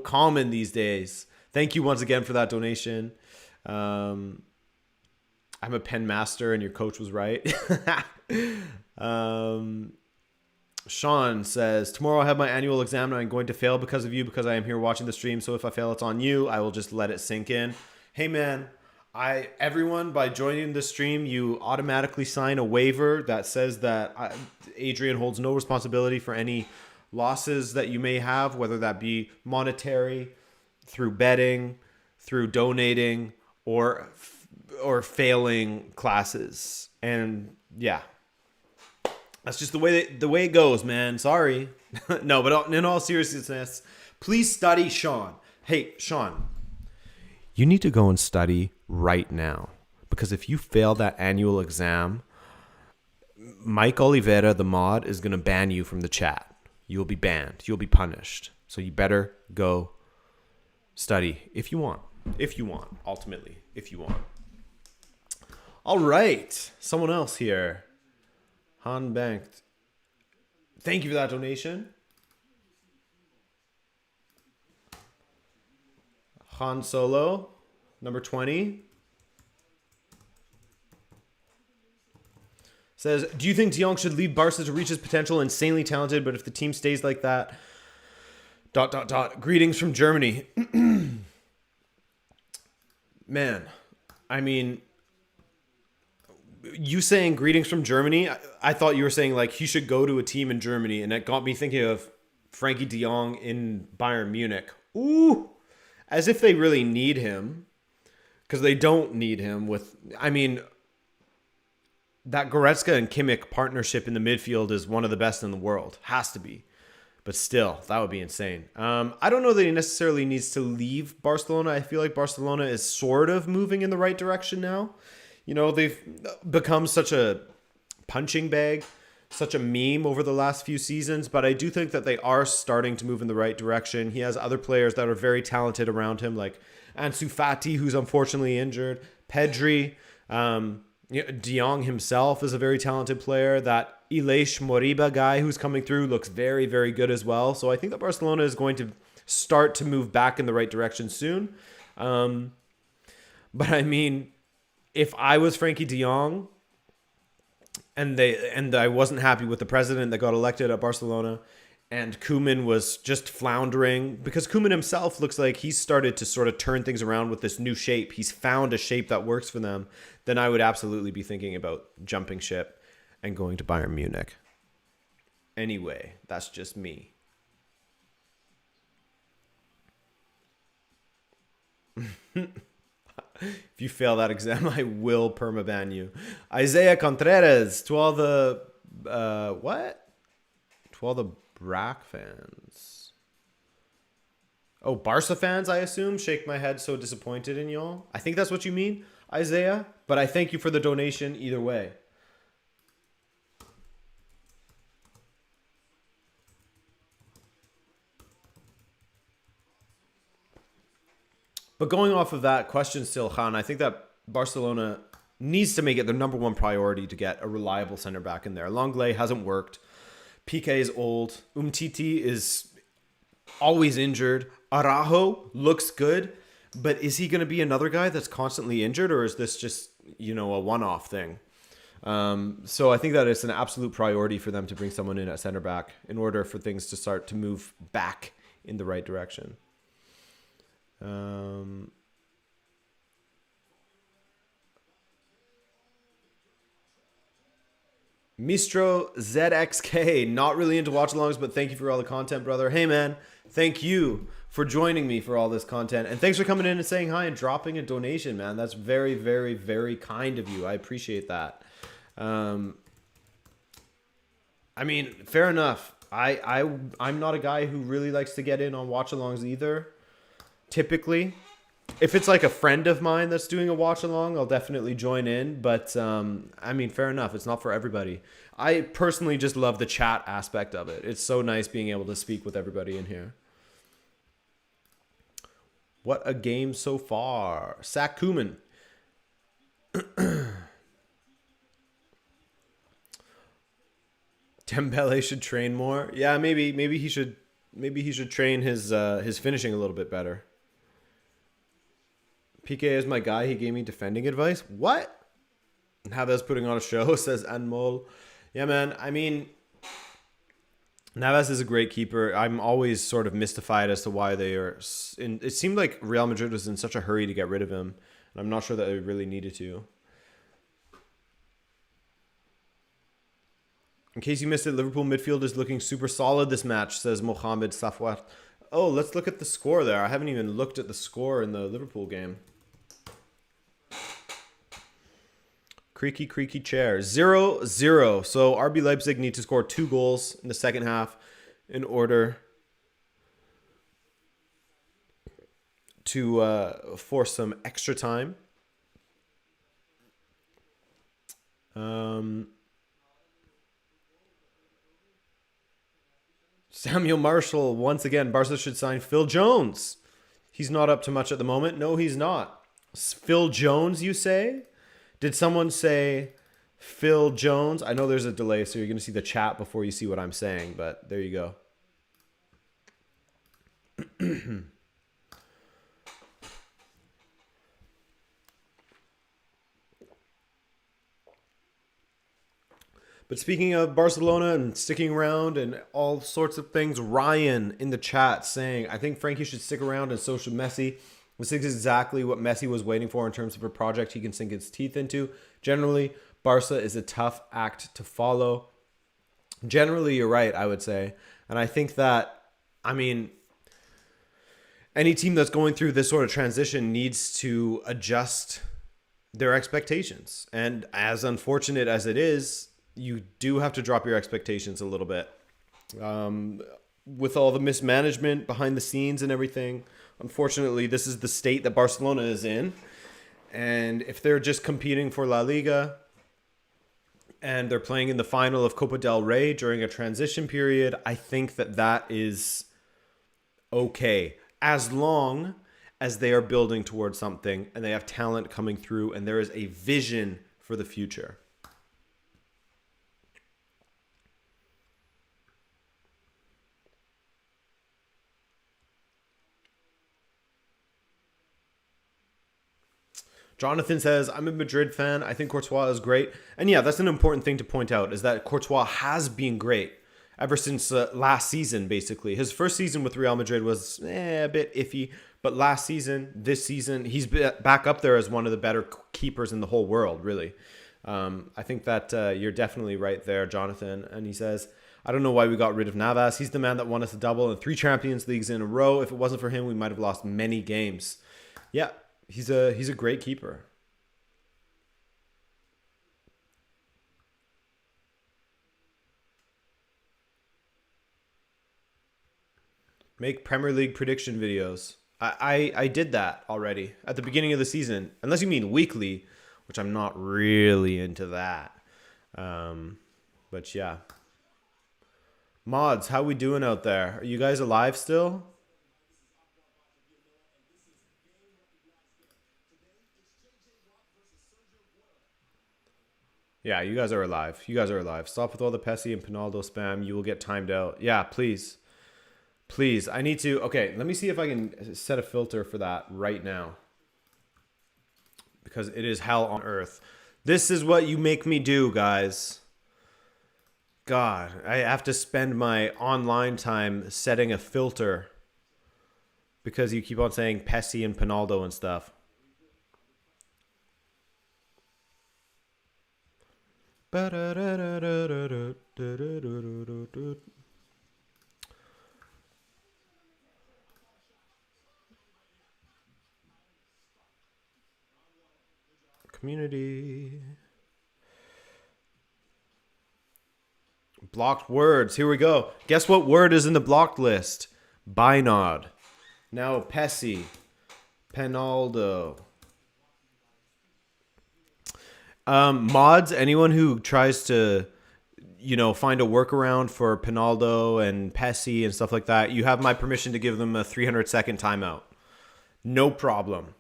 common these days. Thank you once again for that donation. I'm a pen master and your coach was right. Sean says, tomorrow I have my annual exam and I'm going to fail because of you because I am here watching the stream. So if I fail, it's on you. I will just let it sink in. Hey, man. Everyone, by joining the stream, you automatically sign a waiver that says that Adrian holds no responsibility for any losses that you may have, whether that be monetary, through betting, through donating, or failing classes. And yeah, that's just the way it goes, man. Sorry. No, but in all seriousness, please study Sean. Hey, Sean. you need to go and study right now. Because if you fail that annual exam, Mike Oliveira, the mod, is going to ban you from the chat. You'll be banned. You'll be punished. So you better go study if you want. If you want, ultimately, if you want. All right. Someone else here. Han Banked. Thank you for that donation. Han Solo, number 20. Says, do you think De Jong should leave Barca to reach his potential? Insanely talented, but if the team stays like that... ... Greetings from Germany. Man, I mean, you saying greetings from Germany, I thought you were saying like he should go to a team in Germany, and that got me thinking of Frankie de Jong in Bayern Munich. Ooh, as if they really need him, because they don't need him with, I mean, that Goretzka and Kimmich partnership in the midfield is one of the best in the world. Has to be. But still, that would be insane. I don't know that he necessarily needs to leave Barcelona. I feel like Barcelona is sort of moving in the right direction now. You know, they've become such a punching bag, such a meme over the last few seasons. But I do think that they are starting to move in the right direction. He has other players that are very talented around him, like Ansu Fati, who's unfortunately injured. Pedri, De Jong himself is a very talented player. That Ilaish Moriba guy who's coming through looks very, very good as well. So I think that Barcelona is going to start to move back in the right direction soon. But I mean, if I was Frankie de Jong and I wasn't happy with the president that got elected at Barcelona, and Koeman was just floundering, because Koeman himself looks like he's started to sort of turn things around with this new shape. He's found a shape that works for them. Then I would absolutely be thinking about jumping ship and going to Bayern Munich. Anyway, that's just me. If you fail that exam, I will permaban you. Isaiah Contreras, to all the what? To all the Brack fans. Oh, Barca fans, I assume. Shake my head, so disappointed in y'all. I think that's what you mean, Isaiah. But I thank you for the donation either way. But going off of that question still, Khan, I think that Barcelona needs to make it their number one priority to get a reliable center back in there. Longley hasn't worked. Piqué is old. Umtiti is always injured. Araujo looks good, but is he going to be another guy that's constantly injured, or is this just, you know, a one-off thing? So I think that it's an absolute priority for them to bring someone in at center back in order for things to start to move back in the right direction. Mistro ZXK, not really into watch-alongs, but thank you for all the content, brother. Hey, man, thank you for joining me for all this content. And thanks for coming in and saying hi and dropping a donation, man. That's very, very, very kind of you. I appreciate that. I mean, fair enough. I'm not a guy who really likes to get in on watch-alongs either. Typically, if it's like a friend of mine that's doing a watch along, I'll definitely join in. But I mean, fair enough. It's not for everybody. I personally just love the chat aspect of it. It's so nice being able to speak with everybody in here. What a game so far. Sack Koeman. Dembele should train more. Yeah, maybe he should train his finishing a little bit better. PK is my guy. He gave me defending advice. What? Navas putting on a show, says Anmol. Yeah, man. I mean, Navas is a great keeper. I'm always sort of mystified as to why they are. It seemed like Real Madrid was in such a hurry to get rid of him, and I'm not sure that they really needed to. In case you missed it, Liverpool midfield is looking super solid this match, says Mohamed Safwat. Oh, let's look at the score there. I haven't even looked at the score in the Liverpool game. Creaky, creaky chair. 0-0. So RB Leipzig need to score 2 goals in the second half in order to force some extra time. Samuel Marshall, once again, Barca should sign Phil Jones. He's not up to much at the moment. No, he's not. Phil Jones, you say? Did someone say Phil Jones? I know there's a delay, so you're going to see the chat before you see what I'm saying, but there you go. But speaking of Barcelona and sticking around and all sorts of things, Ryan in the chat saying, I think Frankie should stick around and so should Messi. This is exactly what Messi was waiting for in terms of a project he can sink his teeth into. Generally, Barca is a tough act to follow. Generally, you're right, I would say. And I think that, I mean, any team that's going through this sort of transition needs to adjust their expectations. And as unfortunate as it is, you do have to drop your expectations a little bit. With all the mismanagement behind the scenes and everything, unfortunately, this is the state that Barcelona is in. And if they're just competing for La Liga and they're playing in the final of Copa del Rey during a transition period, I think that that is okay, as long as they are building towards something and they have talent coming through and there is a vision for the future. Jonathan says, I'm a Madrid fan. I think Courtois is great. And yeah, that's an important thing to point out, is that Courtois has been great ever since last season, basically. His first season with Real Madrid was a bit iffy. But last season, this season, he's back up there as one of the better keepers in the whole world, really. I think that you're definitely right there, Jonathan. And he says, I don't know why we got rid of Navas. He's the man that won us a double and 3 Champions Leagues in a row. If it wasn't for him, we might have lost many games. Yeah. He's a great keeper. Make Premier League prediction videos. I did that already at the beginning of the season. Unless you mean weekly, which I'm not really into that. But yeah. Mods, how we doing out there? Are you guys alive still? Yeah, you guys are alive. You guys are alive. Stop with all the Pessi and Pinaldo spam. You will get timed out. Yeah, please. Please. I need to... Okay, let me see if I can set a filter for that right now. Because it is hell on earth. This is what you make me do, guys. God, I have to spend my online time setting a filter. Because you keep on saying Pessi and Pinaldo and stuff. Community. Blocked words. Here we go. Guess what word is in the blocked list? Binod. Now Pessi. Pinaldo. Mods, anyone who tries to, find a workaround for Pinaldo and Pessi and stuff like that, you have my permission to give them a 300-second timeout. No problem.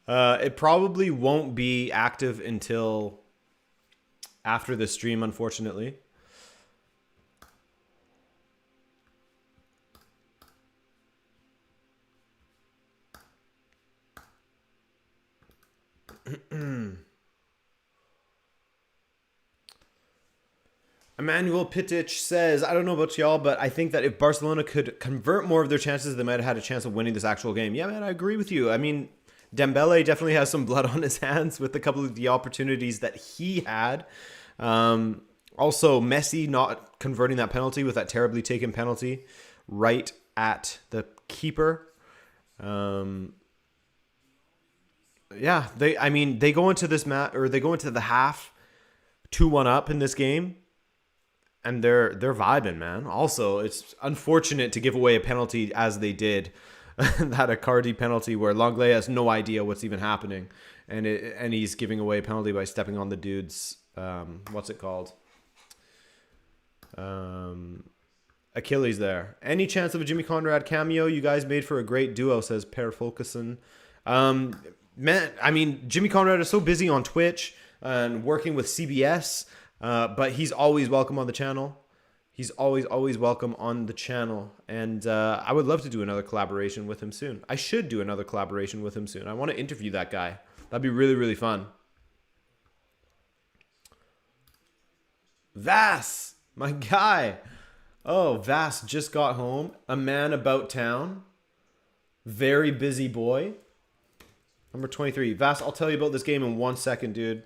It probably won't be active until after the stream, unfortunately. Emmanuel Pitic says, I don't know about y'all, but I think that if Barcelona could convert more of their chances, they might have had a chance of winning this actual game. Yeah, man, I agree with you. I mean, Dembele definitely has some blood on his hands with a couple of the opportunities that he had. Also, Messi not converting that penalty with that terribly taken penalty right at the keeper. Yeah, they go into this they go into the half 2-1 up in this game, and they're vibing, man. Also, it's unfortunate to give away a penalty as they did. That Icardi penalty where Longley has no idea what's even happening, and he's giving away a penalty by stepping on the dude's what's it called? Achilles there. Any chance of a Jimmy Conrad cameo? You guys made for a great duo, says Per Fulkerson. Man, I mean, Jimmy Conrad is so busy on Twitch and working with CBS, but he's always welcome on the channel. He's always welcome on the channel. And I would love to do another collaboration with him soon. I should do another collaboration with him soon. I want to interview that guy. That'd be really, really fun. Vass, my guy. Oh, Vass just got home. A man about town. Very busy boy. Number 23. Vass, I'll tell you about this game in 1 second, dude.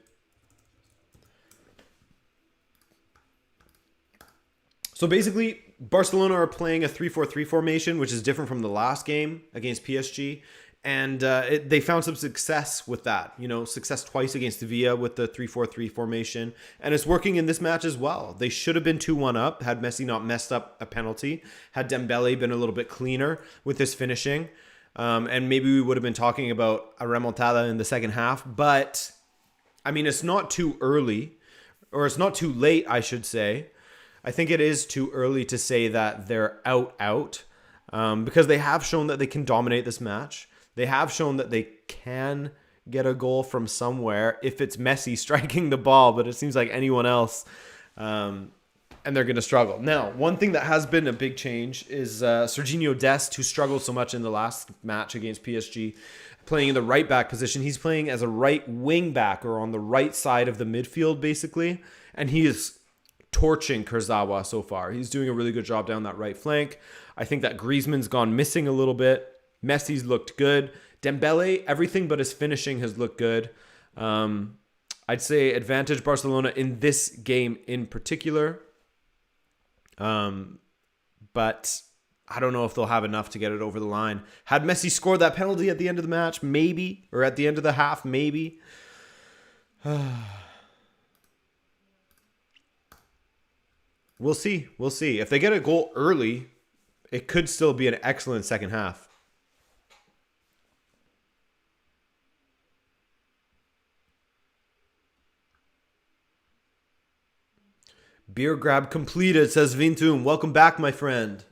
So basically, Barcelona are playing a 3-4-3 formation, which is different from the last game against PSG. And they found some success with that. You know, success twice against Sevilla with the 3-4-3 formation. And it's working in this match as well. They should have been 2-1 up had Messi not messed up a penalty. Had Dembele been a little bit cleaner with his finishing. And maybe we would have been talking about a remontada in the second half. But, I mean, it's not too early. Or it's not too late, I should say. I think it is too early to say that they're out. Because they have shown that they can dominate this match. They have shown that they can get a goal from somewhere if it's Messi striking the ball, but it seems like anyone else, and they're going to struggle. Now, one thing that has been a big change is Serginho Dest, who struggled so much in the last match against PSG, playing in the right back position. He's playing as a right wing back or on the right side of the midfield, basically, and he is torching Kurzawa so far. He's doing a really good job down that right flank. I think that Griezmann's gone missing a little bit. Messi's looked good. Dembele, everything but his finishing has looked good. I'd say advantage Barcelona in this game in particular. But I don't know if they'll have enough to get it over the line. Had Messi scored that penalty at the end of the match? Maybe. Or at the end of the half? Maybe. We'll see. We'll see. If they get a goal early, it could still be an excellent second half. Beer grab completed, says Vintum. Welcome back, my friend.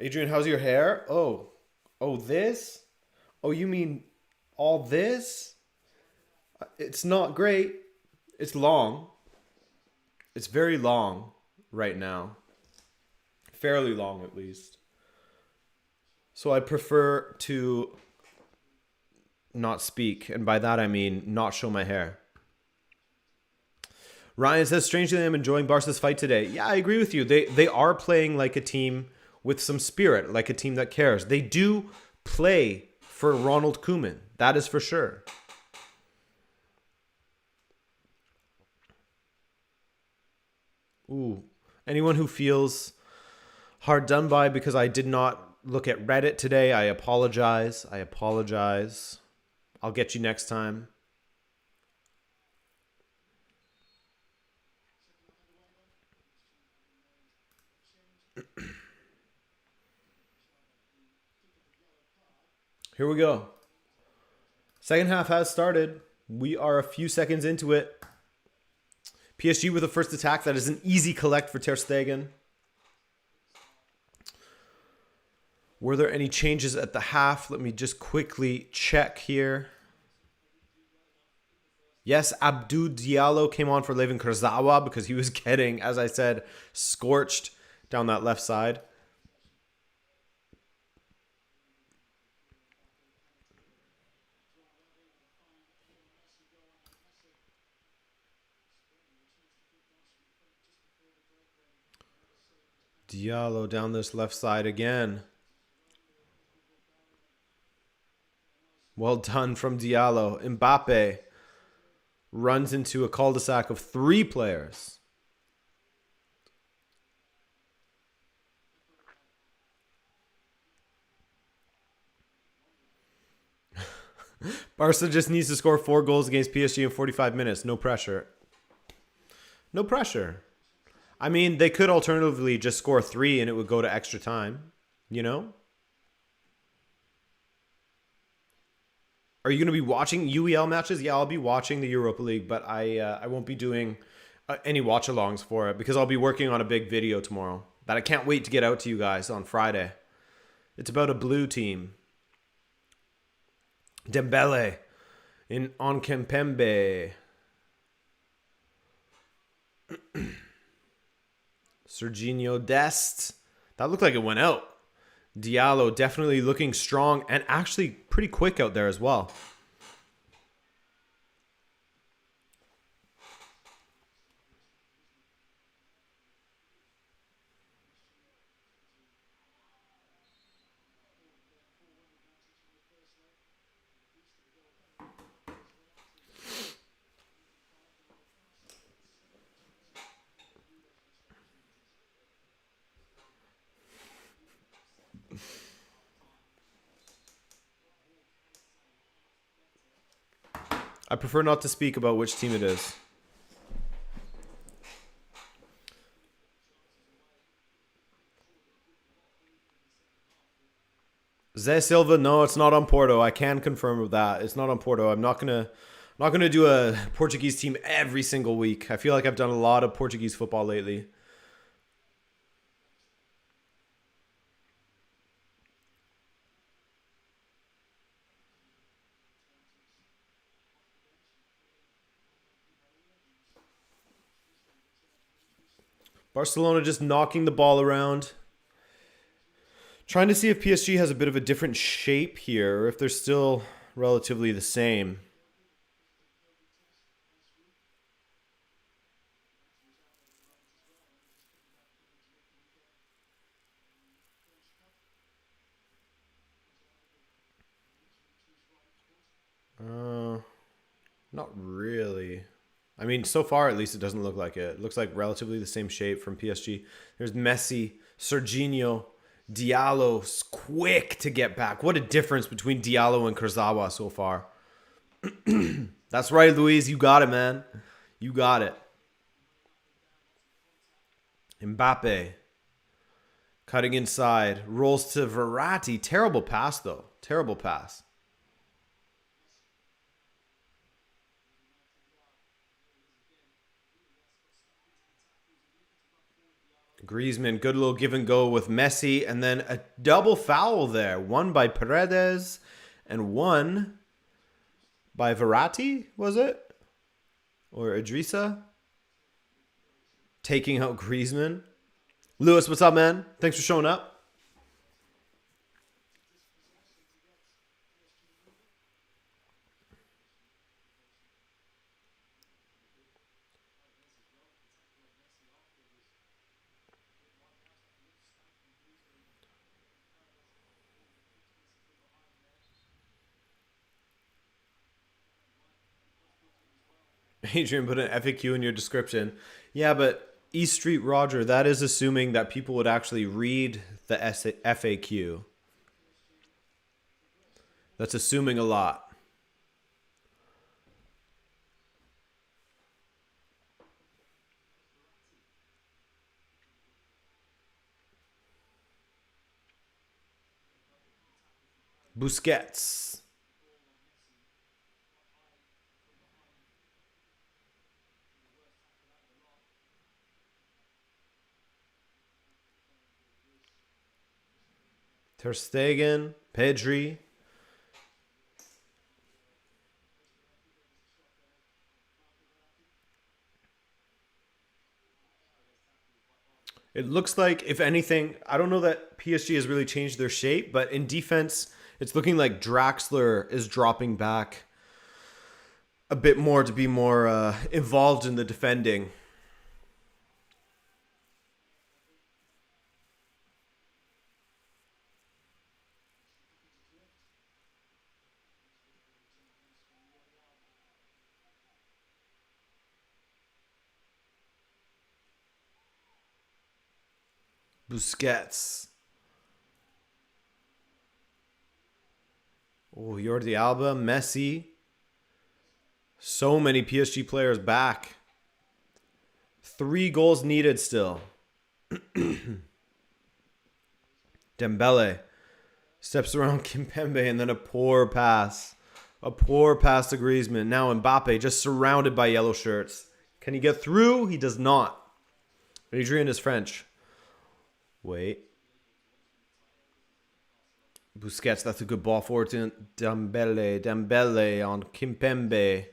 Adrian, how's your hair? Oh, this? Oh, you mean all this? It's not great. It's long. It's very long right now. Fairly long, at least. So I prefer to not speak. And by that, I mean not show my hair. Ryan says, strangely, I'm enjoying Barca's fight today. Yeah, I agree with you. They are playing like a team with some spirit, like a team that cares. They do play for Ronald Koeman. That is for sure. Ooh. Anyone who feels hard done by because I did not look at Reddit today, I apologize. I'll get you next time. Here we go. Second half has started. We are a few seconds into it. PSG with the first attack. That is an easy collect for Ter Stegen. Were there any changes at the half? Let me just quickly check here. Yes, Abdou Diallo came on for Levin Kurzawa because he was getting, as I said, scorched down that left side. Diallo down this left side again. Well done from Diallo. Mbappe runs into a cul-de-sac of 3 players. Barca just needs to score 4 goals against PSG in 45 minutes. No pressure. No pressure. I mean, they could alternatively just score 3 and it would go to extra time, you know? Are you going to be watching UEL matches? Yeah, I'll be watching the Europa League, but I won't be doing any watch-alongs for it because I'll be working on a big video tomorrow that I can't wait to get out to you guys on Friday. It's about a blue team. Dembele in on Kempembe. Serginho Dest. That looked like it went out. Diallo definitely looking strong and actually pretty quick out there as well. I prefer not to speak about which team it is. Zé Silva, no, it's not on Porto. I can confirm with that. It's not on Porto. I'm not gonna do a Portuguese team every single week. I feel like I've done a lot of Portuguese football lately. Barcelona just knocking the ball around. Trying to see if PSG has a bit of a different shape here, or if they're still relatively the same. Not really. I mean, so far at least it doesn't look like it. It looks like relatively the same shape from PSG. There's Messi, Serginho, Diallo's quick to get back. What a difference between Diallo and Kurzawa so far. That's right, Luis. You got it, man. You got it. Mbappe cutting inside. Rolls to Verratti. Terrible pass, though. Terrible pass. Griezmann, good little give and go with Messi. And then a double foul there. One by Paredes and one by Verratti, was it? Or Idrissa? Taking out Griezmann. Lewis, what's up, man? Thanks for showing up. Adrian put an FAQ in your description. Yeah, but East Street Roger, that is assuming that people would actually read the FAQ. That's assuming a lot. Busquets. Ter Stegen. Pedri. It looks like, if anything, I don't know that PSG has really changed their shape, but in defense, it's looking like Draxler is dropping back a bit more to be more involved in the defending. Busquets. Oh, Jordi Alba, Messi. So many PSG players back. 3 goals needed still. Dembele steps around Kimpembe and then a poor pass. A poor pass to Griezmann. Now Mbappe just surrounded by yellow shirts. Can he get through? He does not. Adrian is French. Wait. Busquets, that's a good ball forward to Dembele. Dembele on Kimpembe.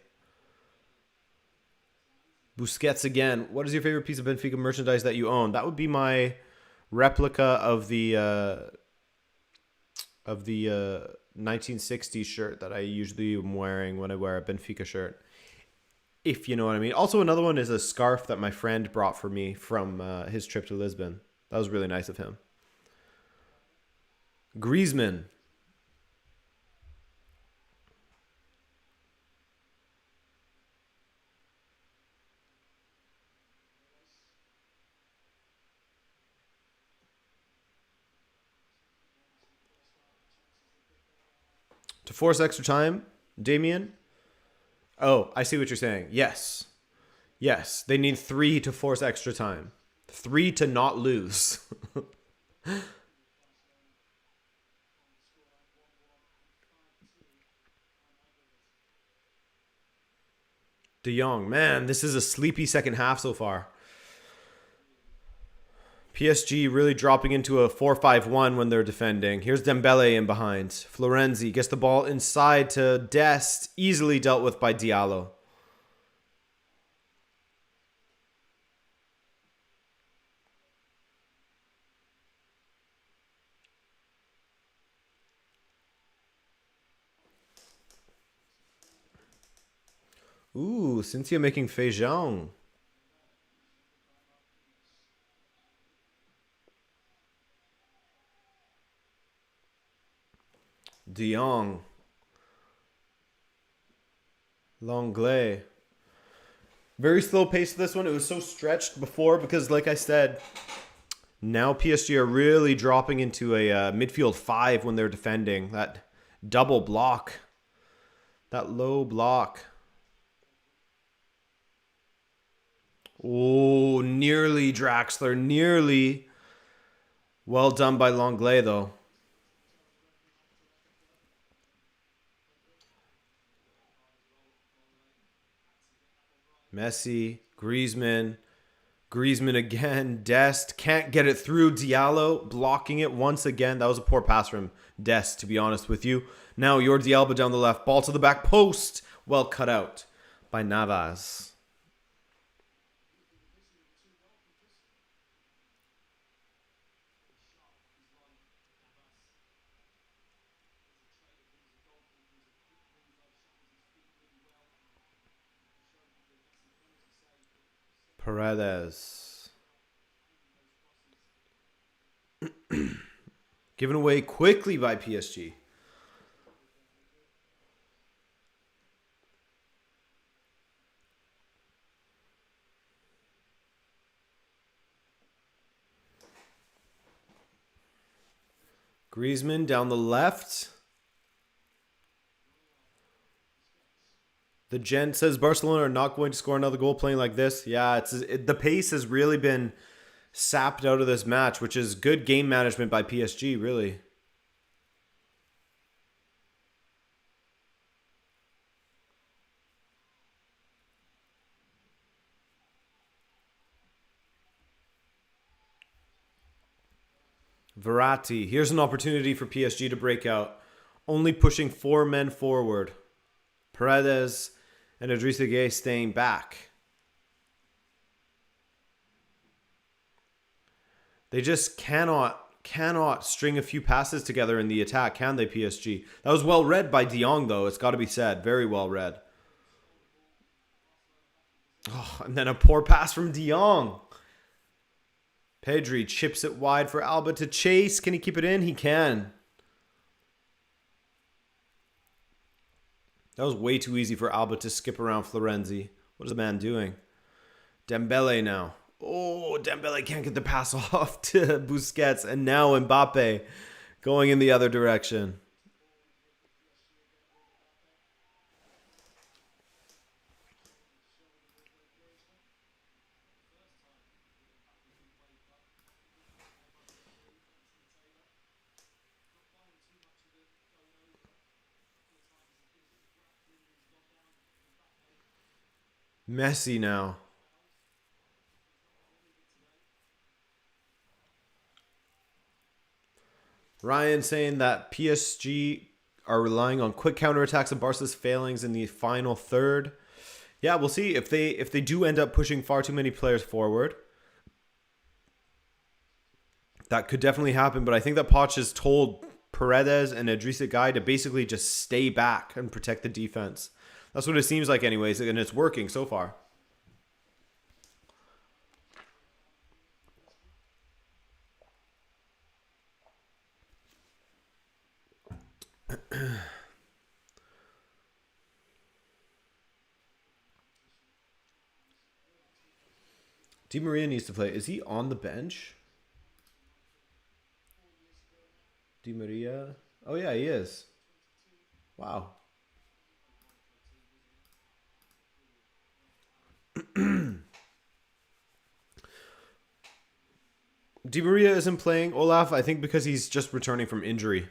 Busquets again. What is your favorite piece of Benfica merchandise that you own? That would be my replica of the 1960s shirt that I usually am wearing when I wear a Benfica shirt. If you know what I mean. Also, another one is a scarf that my friend brought for me from his trip to Lisbon. That was really nice of him. Griezmann. To force extra time, Damien? Oh, I see what you're saying. Yes. Yes, they need 3 to force extra time. 3 to not lose. De Jong, man, this is a sleepy second half so far. PSG really dropping into a 4-5-1 when they're defending. Here's Dembele in behind. Florenzi gets the ball inside to Dest. Easily dealt with by Diallo. Ooh, Cynthia making feijão. De Jong. Longley. Very slow pace to this one. It was so stretched before because, like I said, now PSG are really dropping into a midfield 5 when they're defending. That double block. That low block. Oh, nearly Draxler. Nearly. Well done by Longley, though. Messi, Griezmann again, Dest can't get it through. Diallo blocking it once again. That was a poor pass from Dest, to be honest with you. Now Jordi Alba down the left, ball to the back post. Well cut out by Navas. Paredes. Given away quickly by PSG. Griezmann down the left. The gent says Barcelona are not going to score another goal playing like this. Yeah, the pace has really been sapped out of this match, which is good game management by PSG, really. Verratti. Here's an opportunity for PSG to break out. Only pushing 4 men forward. Paredes and Idrissa Gueye staying back. They just cannot string a few passes together in the attack, can they, PSG? That was well read by De Jong, though. It's got to be said. Very well read. Oh, and then a poor pass from De Jong. Pedri chips it wide for Alba to chase. Can he keep it in? He can. That was way too easy for Alba to skip around Florenzi. What is the man doing? Dembele now. Oh, Dembele can't get the pass off to Busquets. And now Mbappe going in the other direction. Messi now. Ryan saying that PSG are relying on quick counterattacks and Barca's failings in the final third. Yeah, we'll see if they do end up pushing far too many players forward. That could definitely happen, but I think that Poch has told Paredes and Idrissa Gueye to basically just stay back and protect the defense. That's what it seems like anyways, and it's working so far. Di Maria needs to play. Is he on the bench? Di Maria? Oh yeah, he is. Wow. Di Maria isn't playing, Olaf, I think because he's just returning from injury.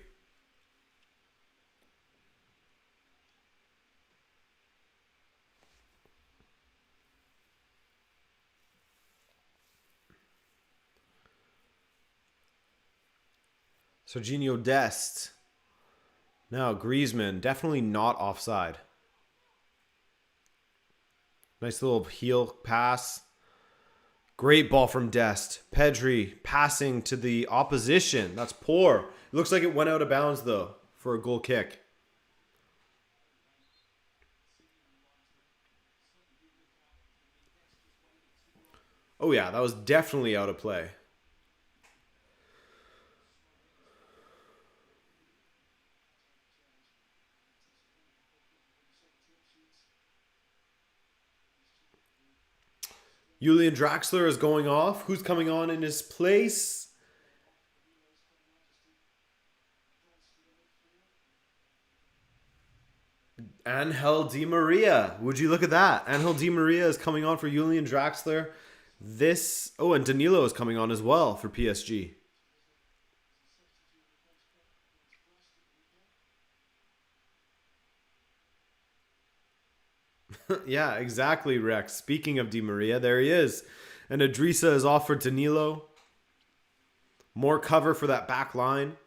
Serginho Dest. Now, Griezmann, definitely not offside. Nice little heel pass. Great ball from Dest. Pedri passing to the opposition. That's poor. It looks like it went out of bounds, though, for a goal kick. Oh, yeah, that was definitely out of play. Julian Draxler is going off. Who's coming on in his place? Angel Di Maria. Would you look at that? Angel Di Maria is coming on for Julian Draxler. And Danilo is coming on as well for PSG. Yeah, exactly, Rex. Speaking of Di Maria, there he is. And Idrissa is off for Danilo. More cover for that back line.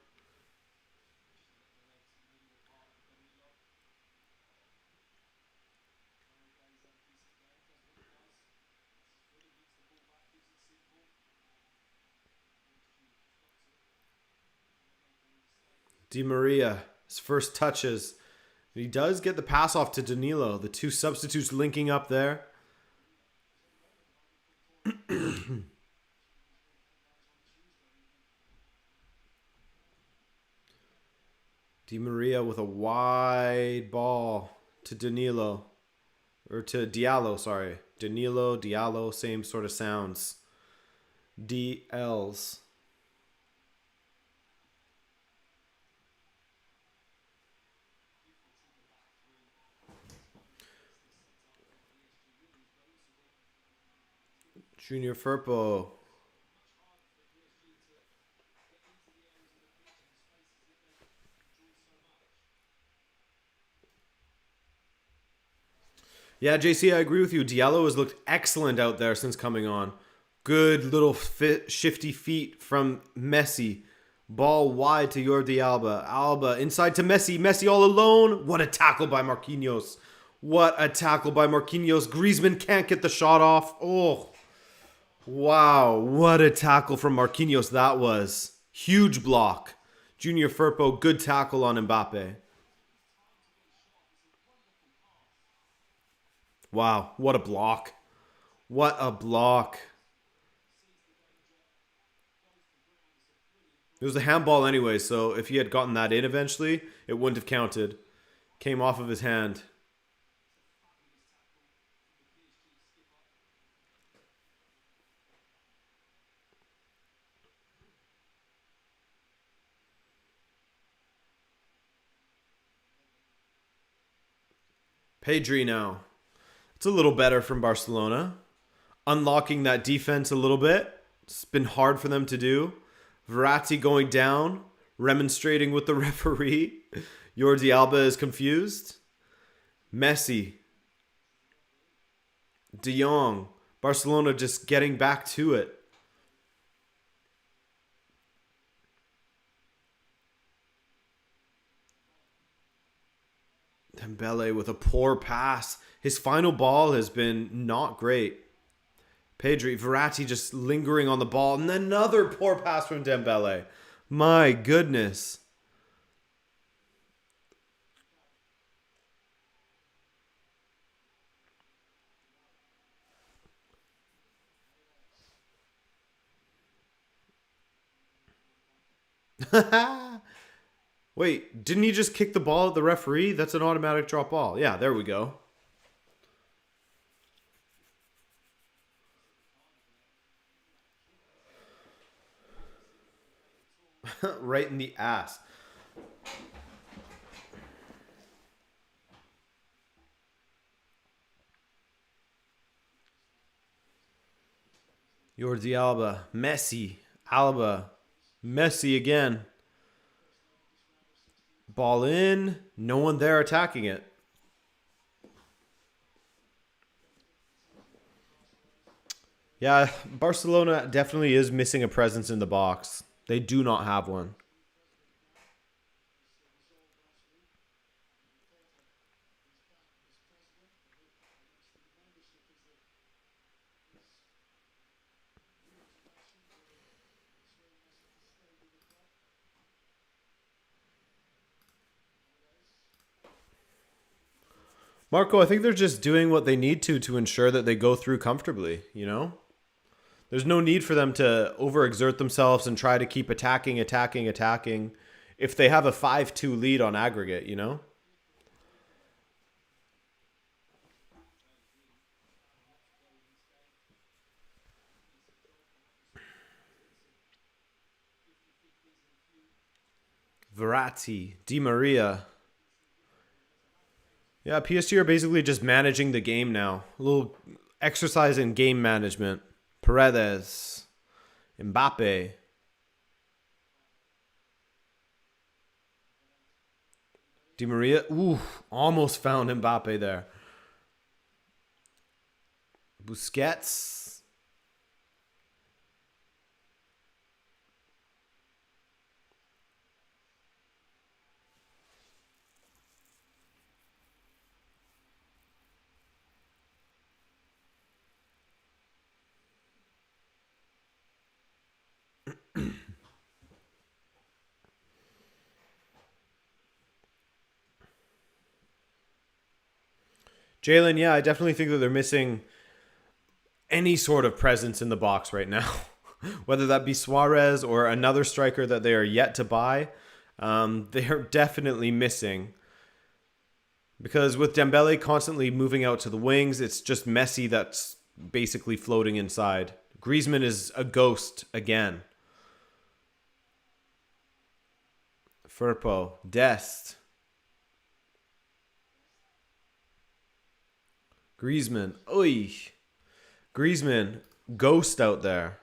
Di Maria, his first touches. He does get the pass off to Danilo. The two substitutes linking up there. Di Maria with a wide ball to Danilo. Or to Diallo, sorry. Danilo, Diallo, same sort of sounds. DLs. Junior Firpo. Yeah, JC, I agree with you. Diallo has looked excellent out there since coming on. Good little shifty feet from Messi. Ball wide to Jordi Alba. Alba inside to Messi. Messi all alone. What a tackle by Marquinhos. What a tackle by Marquinhos. Griezmann can't get the shot off. Oh, wow. What a tackle from Marquinhos that was. Huge block. Junior Firpo, good tackle on Mbappe. Wow, what a block. What a block. It was a handball anyway, so if he had gotten that in eventually, it wouldn't have counted. Came off of his hand. Pedri now. It's a little better from Barcelona. Unlocking that defense a little bit. It's been hard for them to do. Verratti going down, remonstrating with the referee. Jordi Alba is confused. Messi. De Jong. Barcelona just getting back to it. Dembele with a poor pass. His final ball has been not great. Pedri, Verratti just lingering on the ball. And then another poor pass from Dembele. My goodness. Wait, didn't he just kick the ball at the referee? That's an automatic drop ball. Yeah, there we go. Right in the ass. Jordi Alba, Messi, Alba, Messi again. Ball in, no one there attacking it. Yeah, Barcelona definitely is missing a presence in the box. They do not have one. Marco, I think they're just doing what they need to ensure that they go through comfortably, you know? There's no need for them to overexert themselves and try to keep attacking if they have a 5-2 lead on aggregate, you know? Verratti, Di Maria. Yeah, PSG are basically just managing the game now. A little exercise in game management. Paredes, Mbappe, Di Maria. Ooh, almost found Mbappe there. Busquets. Jalen, yeah, I definitely think that they're missing any sort of presence in the box right now. Whether that be Suarez or another striker that they are yet to buy, they are definitely missing. Because with Dembele constantly moving out to the wings, it's just Messi that's basically floating inside. Griezmann is a ghost again. Firpo, Dest, Griezmann. Oy. Griezmann, ghost out there.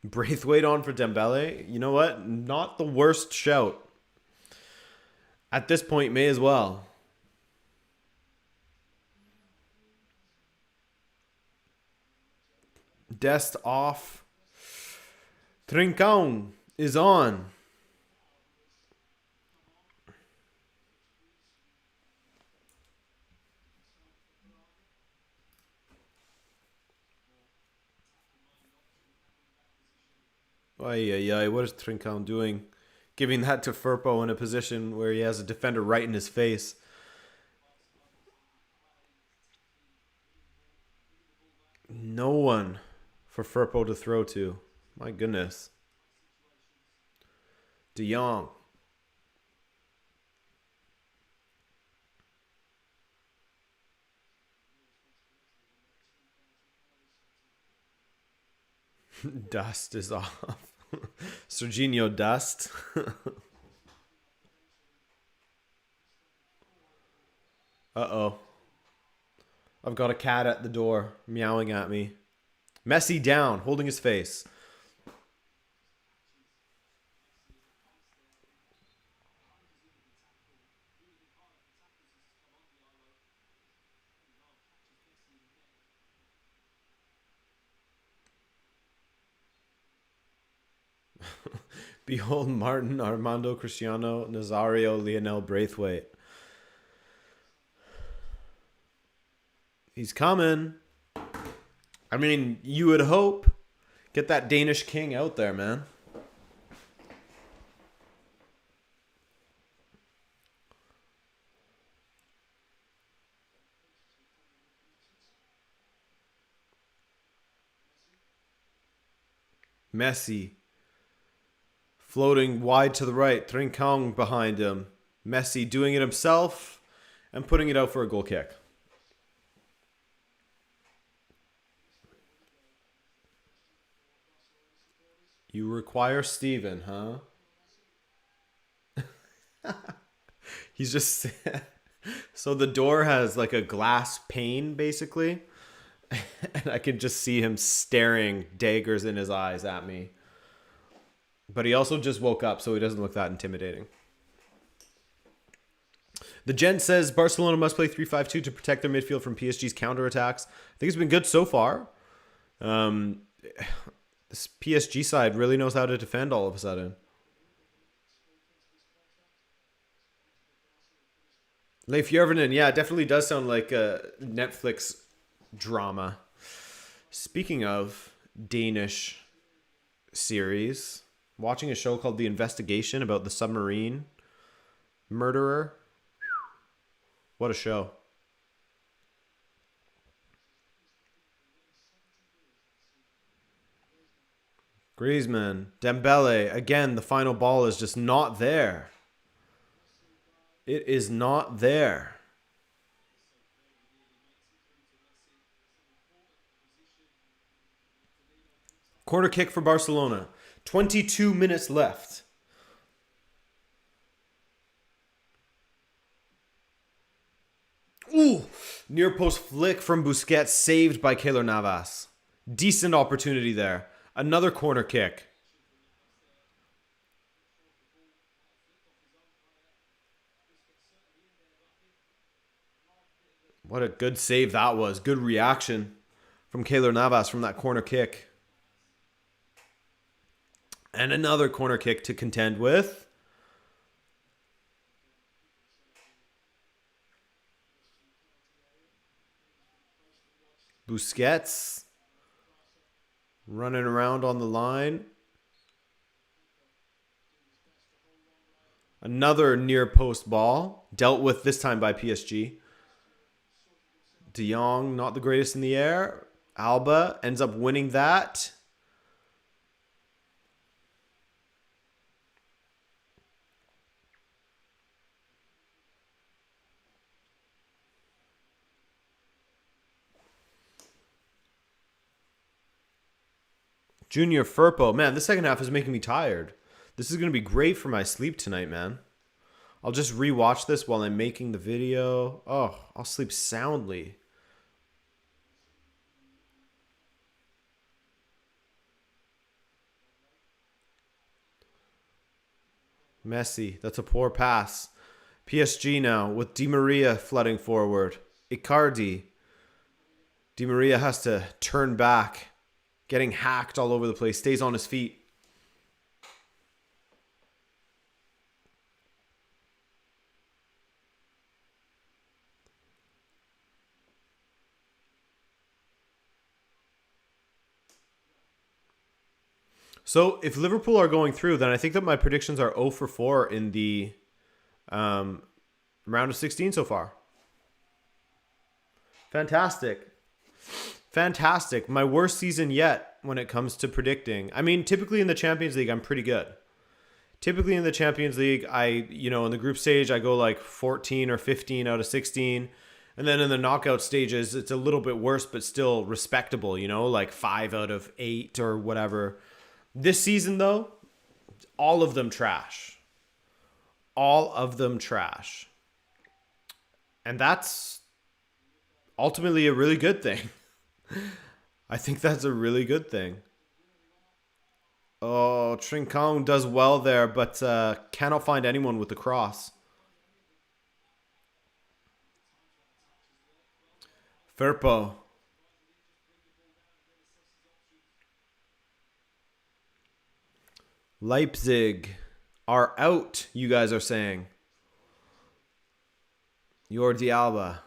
Braithwaite on for Dembele. You know what? Not the worst shout. At this point, may as well. Dest off. Trincão is on. Ay, ay, ay. What is Trincão doing? Giving that to Firpo in a position where he has a defender right in his face. No one for Firpo to throw to. My goodness. De Jong. Dust is off. Serginho Dust. Uh-oh. I've got a cat at the door meowing at me. Messi down, holding his face. Behold Martin, Armando Cristiano, Nazario, Lionel Braithwaite. He's coming. I mean, you would hope. Get that Danish king out there, man. Messi. Floating wide to the right. Trincão behind him. Messi doing it himself and putting it out for a goal kick. You require Steven, huh? He's just... So the door has like a glass pane, basically. And I can just see him staring daggers in his eyes at me. But he also just woke up, so he doesn't look that intimidating. The gent says Barcelona must play 3-5-2 to protect their midfield from PSG's counterattacks. I think it's been good so far. This PSG side really knows how to defend all of a sudden. Leif Järvinen, yeah, it definitely does sound like a Netflix drama. Speaking of Danish series, watching a show called The Investigation about the submarine murderer. What a show. Griezmann, Dembele, again, the final ball is just not there. It is not there. Corner kick for Barcelona. 22 minutes left. Ooh, near post flick from Busquets, saved by Keylor Navas. Decent opportunity there. Another corner kick. What a good save that was. Good reaction from Keylor Navas from that corner kick. And another corner kick to contend with. Busquets running around on the line. Another near post ball, dealt with this time by PSG. De Jong, not the greatest in the air. Alba ends up winning that. Junior Firpo. Man, the second half is making me tired. This is going to be great for my sleep tonight, man. I'll just rewatch this while I'm making the video. Oh, I'll sleep soundly. Messi. That's a poor pass. PSG now with Di Maria flooding forward. Icardi. Di Maria has to turn back. Getting hacked all over the place. Stays on his feet. So if Liverpool are going through, then I think that my predictions are 0 for 4 in the round of 16 so far. Fantastic. Fantastic. My worst season yet when it comes to predicting. I mean, typically in the Champions League, I'm pretty good. Typically in the Champions League, in the group stage, I go like 14 or 15 out of 16. And then in the knockout stages, it's a little bit worse, but still respectable, like 5 out of 8 or whatever. This season, though, all of them trash. All of them trash. And that's ultimately a really good thing. I think that's a really good thing. Oh, Trincão does well there, but cannot find anyone with the cross. Firpo. Leipzig are out, you guys are saying. Jordi Alba.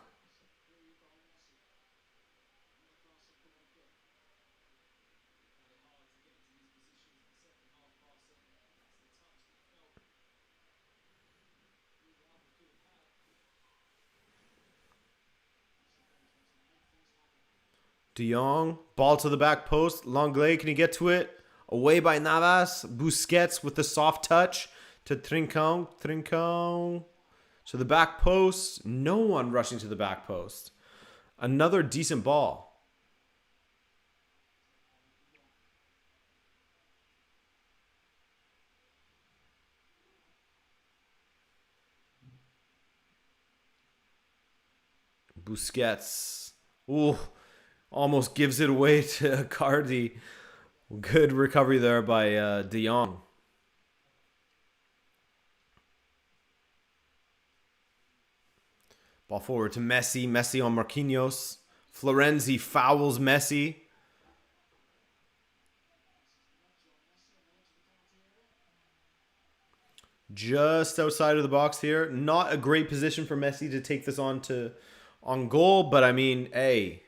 De Jong, ball to the back post. Longley, can he get to it? Away by Navas. Busquets with the soft touch to Trincão. Trincão to the back post. No one rushing to the back post. Another decent ball. Busquets. Ooh, almost gives it away to Cardi. Good recovery there by De Jong. Ball forward to Messi. Messi on Marquinhos. Florenzi fouls Messi. Just outside of the box here. Not a great position for Messi to take this on goal, but I mean, hey,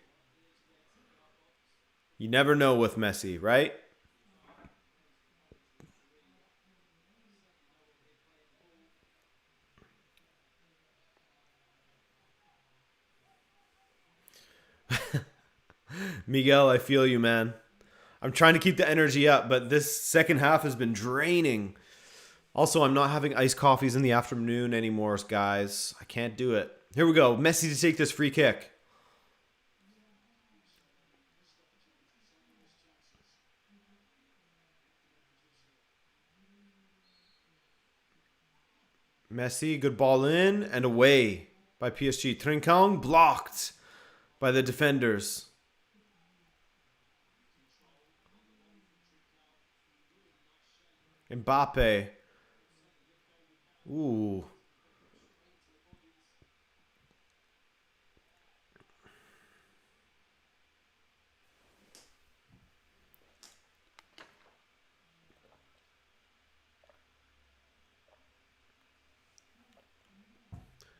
you never know with Messi, right? Miguel, I feel you, man. I'm trying to keep the energy up, but this second half has been draining. Also, I'm not having iced coffees in the afternoon anymore, guys. I can't do it. Here we go. Messi to take this free kick. Messi, good ball in and away by PSG. Trincão blocked by the defenders. Mbappe. Ooh.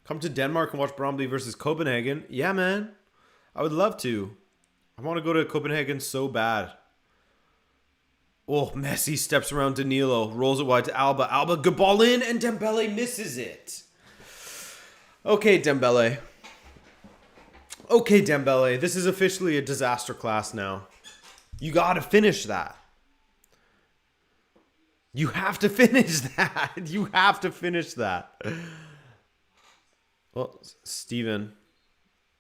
Come to Denmark and watch Brøndby versus Copenhagen. Yeah, man. I would love to. I want to go to Copenhagen so bad. Oh, Messi steps around Danilo. Rolls it wide to Alba. Alba, good ball in, and Dembele misses it. Okay, Dembele. Okay, Dembele. This is officially a disaster class now. You got to finish that. You have to finish that. You have to finish that. Well, Steven,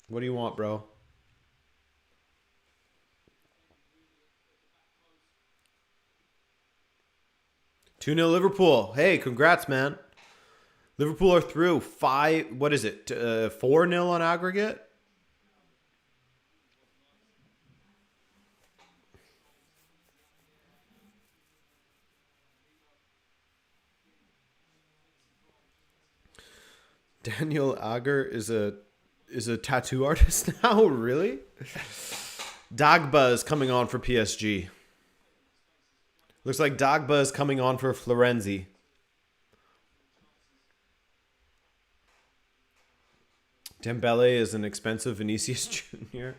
what do you want, bro? Two 0 Liverpool. Hey, congrats, man. Liverpool are through. What is it? 4-0 on aggregate? Daniel Agger is a tattoo artist now? Really? Dagba is coming on for PSG. Looks like Dagba is coming on for Florenzi. Dembele is an expensive Vinicius Jr.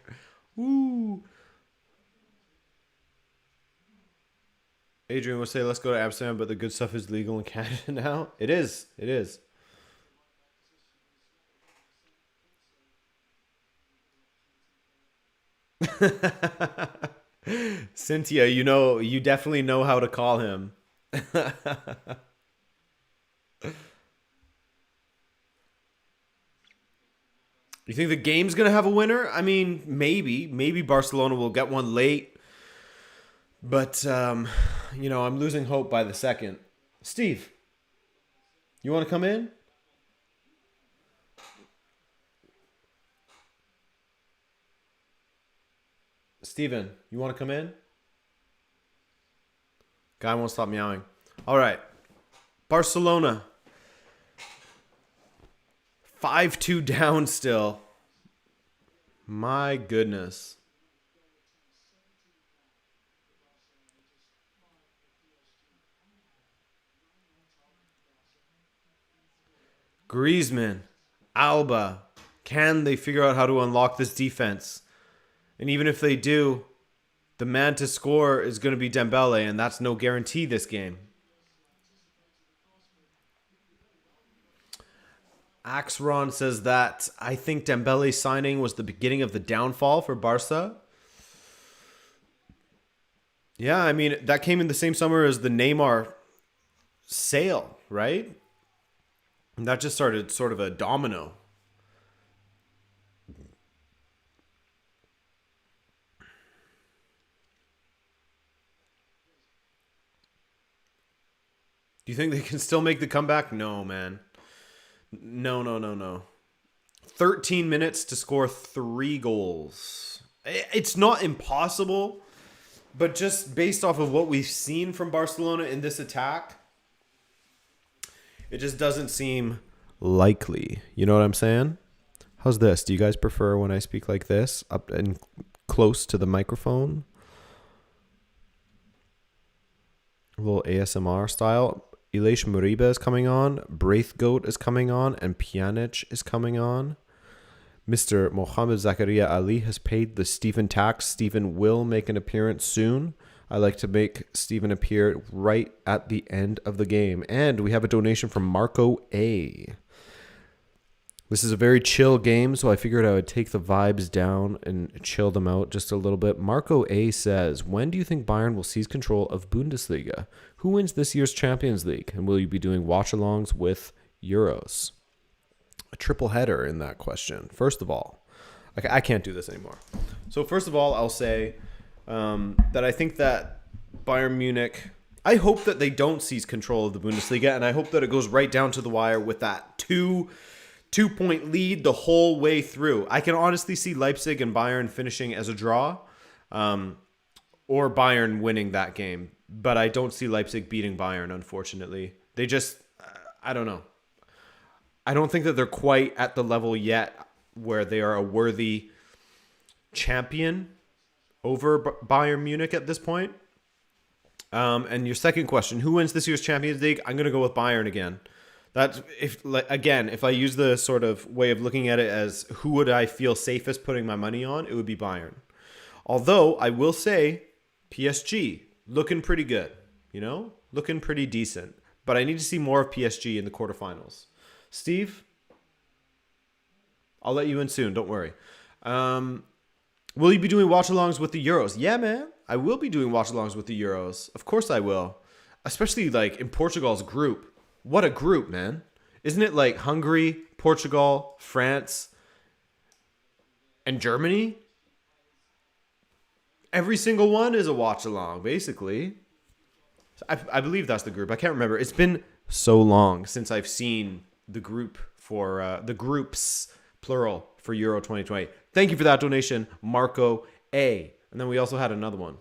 Woo. Adrian would say, let's go to Amsterdam, but the good stuff is legal in Canada now. It is. It is. Cynthia, you definitely know how to call him. You think the game's going to have a winner? I mean, maybe. Maybe Barcelona will get one late. But, I'm losing hope by the second. Steve, you want to come in? Steven, you want to come in? Guy won't stop meowing. All right. Barcelona. 5-2 down still. My goodness. Griezmann, Alba. Can they figure out how to unlock this defense? And even if they do, the man to score is going to be Dembele, and that's no guarantee this game. Axron says that I think Dembele's signing was the beginning of the downfall for Barca. Yeah, I mean, that came in the same summer as the Neymar sale, right? And that just started sort of a domino. Do you think they can still make the comeback? No, man. No. 13 minutes to score 3 goals. It's not impossible, but just based off of what we've seen from Barcelona in this attack, it just doesn't seem likely. You know what I'm saying? How's this? Do you guys prefer when I speak like this, up and close to the microphone? A little ASMR style. Elish Moriba is coming on, Braithgoat is coming on, and Pjanic is coming on. Mr. Mohamed Zakaria Ali has paid the Stephen tax. Stephen will make an appearance soon. I like to make Stephen appear right at the end of the game. And we have a donation from Marco A. This is a very chill game, so I figured I would take the vibes down and chill them out just a little bit. Marco A says, when do you think Bayern will seize control of Bundesliga? Who wins this year's Champions League? And will you be doing watch-alongs with Euros? A triple header in that question. First of all, I can't do this anymore. So first of all, I'll say that I think that Bayern Munich, I hope that they don't seize control of the Bundesliga, and I hope that it goes right down to the wire with that two-point lead the whole way through. I can honestly see Leipzig and Bayern finishing as a draw, or Bayern winning that game. But I don't see Leipzig beating Bayern, unfortunately. They just, I don't know. I don't think that they're quite at the level yet where they are a worthy champion over Bayern Munich at this point. And your second question, who wins this year's Champions League? I'm going to go with Bayern again. That's if I use the sort of way of looking at it as who would I feel safest putting my money on, it would be Bayern. Although I will say PSG looking pretty good, looking pretty decent. But I need to see more of PSG in the quarterfinals. Steve, I'll let you in soon. Don't worry. Will you be doing watch-alongs with the Euros? Yeah, man. I will be doing watch-alongs with the Euros. Of course I will. Especially like in Portugal's group. What a group, man. Isn't it like Hungary, Portugal, France, and Germany? Every single one is a watch-along, basically. I believe that's the group. I can't remember. It's been so long since I've seen the group for the groups, plural, for Euro 2020. Thank you for that donation, Marco A. And then we also had another one.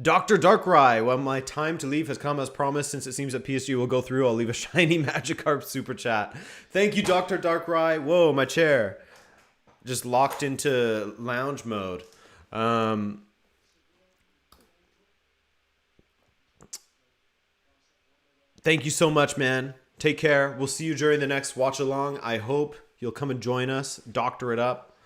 Dr. Darkrai, well, my time to leave has come as promised. Since it seems that PSG will go through, I'll leave a shiny Magikarp super chat. Thank you, Dr. Darkrai. Whoa, my chair. Just locked into lounge mode. Thank you so much, man. Take care. We'll see you during the next watch along. I hope you'll come and join us. Doctor it up.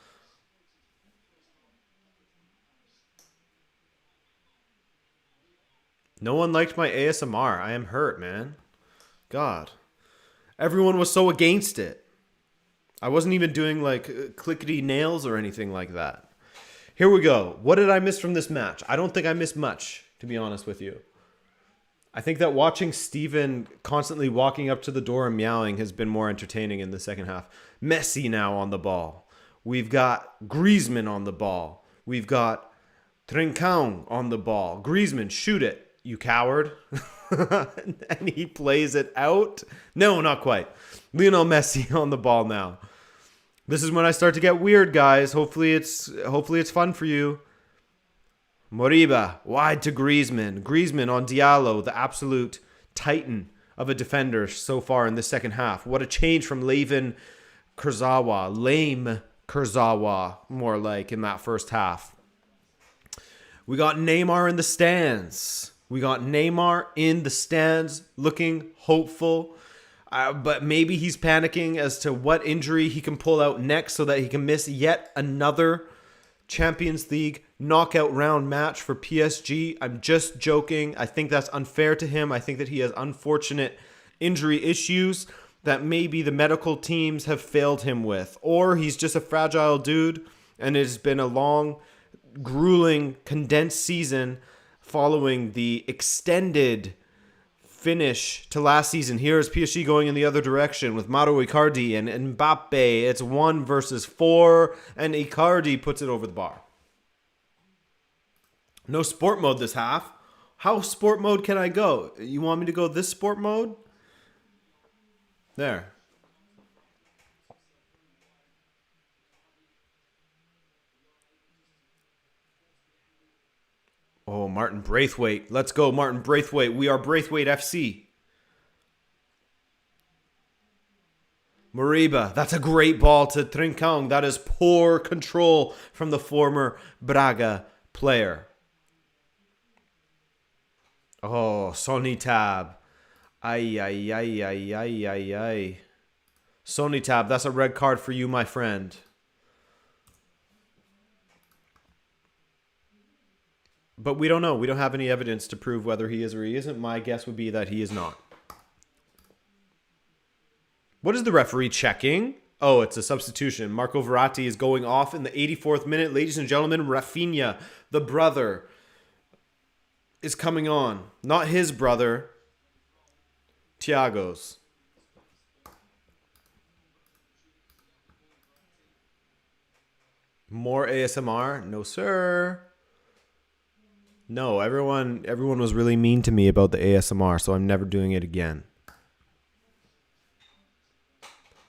No one liked my ASMR. I am hurt, man. God. Everyone was so against it. I wasn't even doing like clickety nails or anything like that. Here we go. What did I miss from this match? I don't think I missed much, to be honest with you. I think that watching Steven constantly walking up to the door and meowing has been more entertaining in the second half. Messi now on the ball. We've got Griezmann on the ball. We've got Trincão on the ball. Griezmann, shoot it, you coward. And he plays it out. No, not quite. Lionel Messi on the ball now. This is when I start to get weird, guys. Hopefully it's fun for you. Moriba, wide to Griezmann. Griezmann on Diallo, the absolute titan of a defender so far in the second half. What a change from Lame Kurzawa, more like, in that first half. We got Neymar in the stands. We got Neymar in the stands looking hopeful. But maybe he's panicking as to what injury he can pull out next so that he can miss yet another Champions League knockout round match for PSG. I'm just joking. I think that's unfair to him. I think that he has unfortunate injury issues that maybe the medical teams have failed him with. Or he's just a fragile dude and it's been a long, grueling, condensed season following the extended finish to last season. Here is PSG going in the other direction with Mauro Icardi and Mbappe. It's 1 versus 4, and Icardi puts it over the bar. No sport mode this half. How sport mode can I go? You want me to go this sport mode? There. Oh, Martin Braithwaite. Let's go, Martin Braithwaite. We are Braithwaite FC. Moriba. That's a great ball to Trincão. That is poor control from the former Braga player. Oh, Sonny Tab. Ay, ay, ay, ay, ay, ay, ay. Sonny Tab, that's a red card for you, my friend. But we don't know. We don't have any evidence to prove whether he is or he isn't. My guess would be that he is not. What is the referee checking? Oh, it's a substitution. Marco Verratti is going off in the 84th minute. Ladies and gentlemen, Rafinha, the brother, is coming on. Not his brother, Thiago's. More ASMR? No, sir. No, everyone was really mean to me about the ASMR, so I'm never doing it again.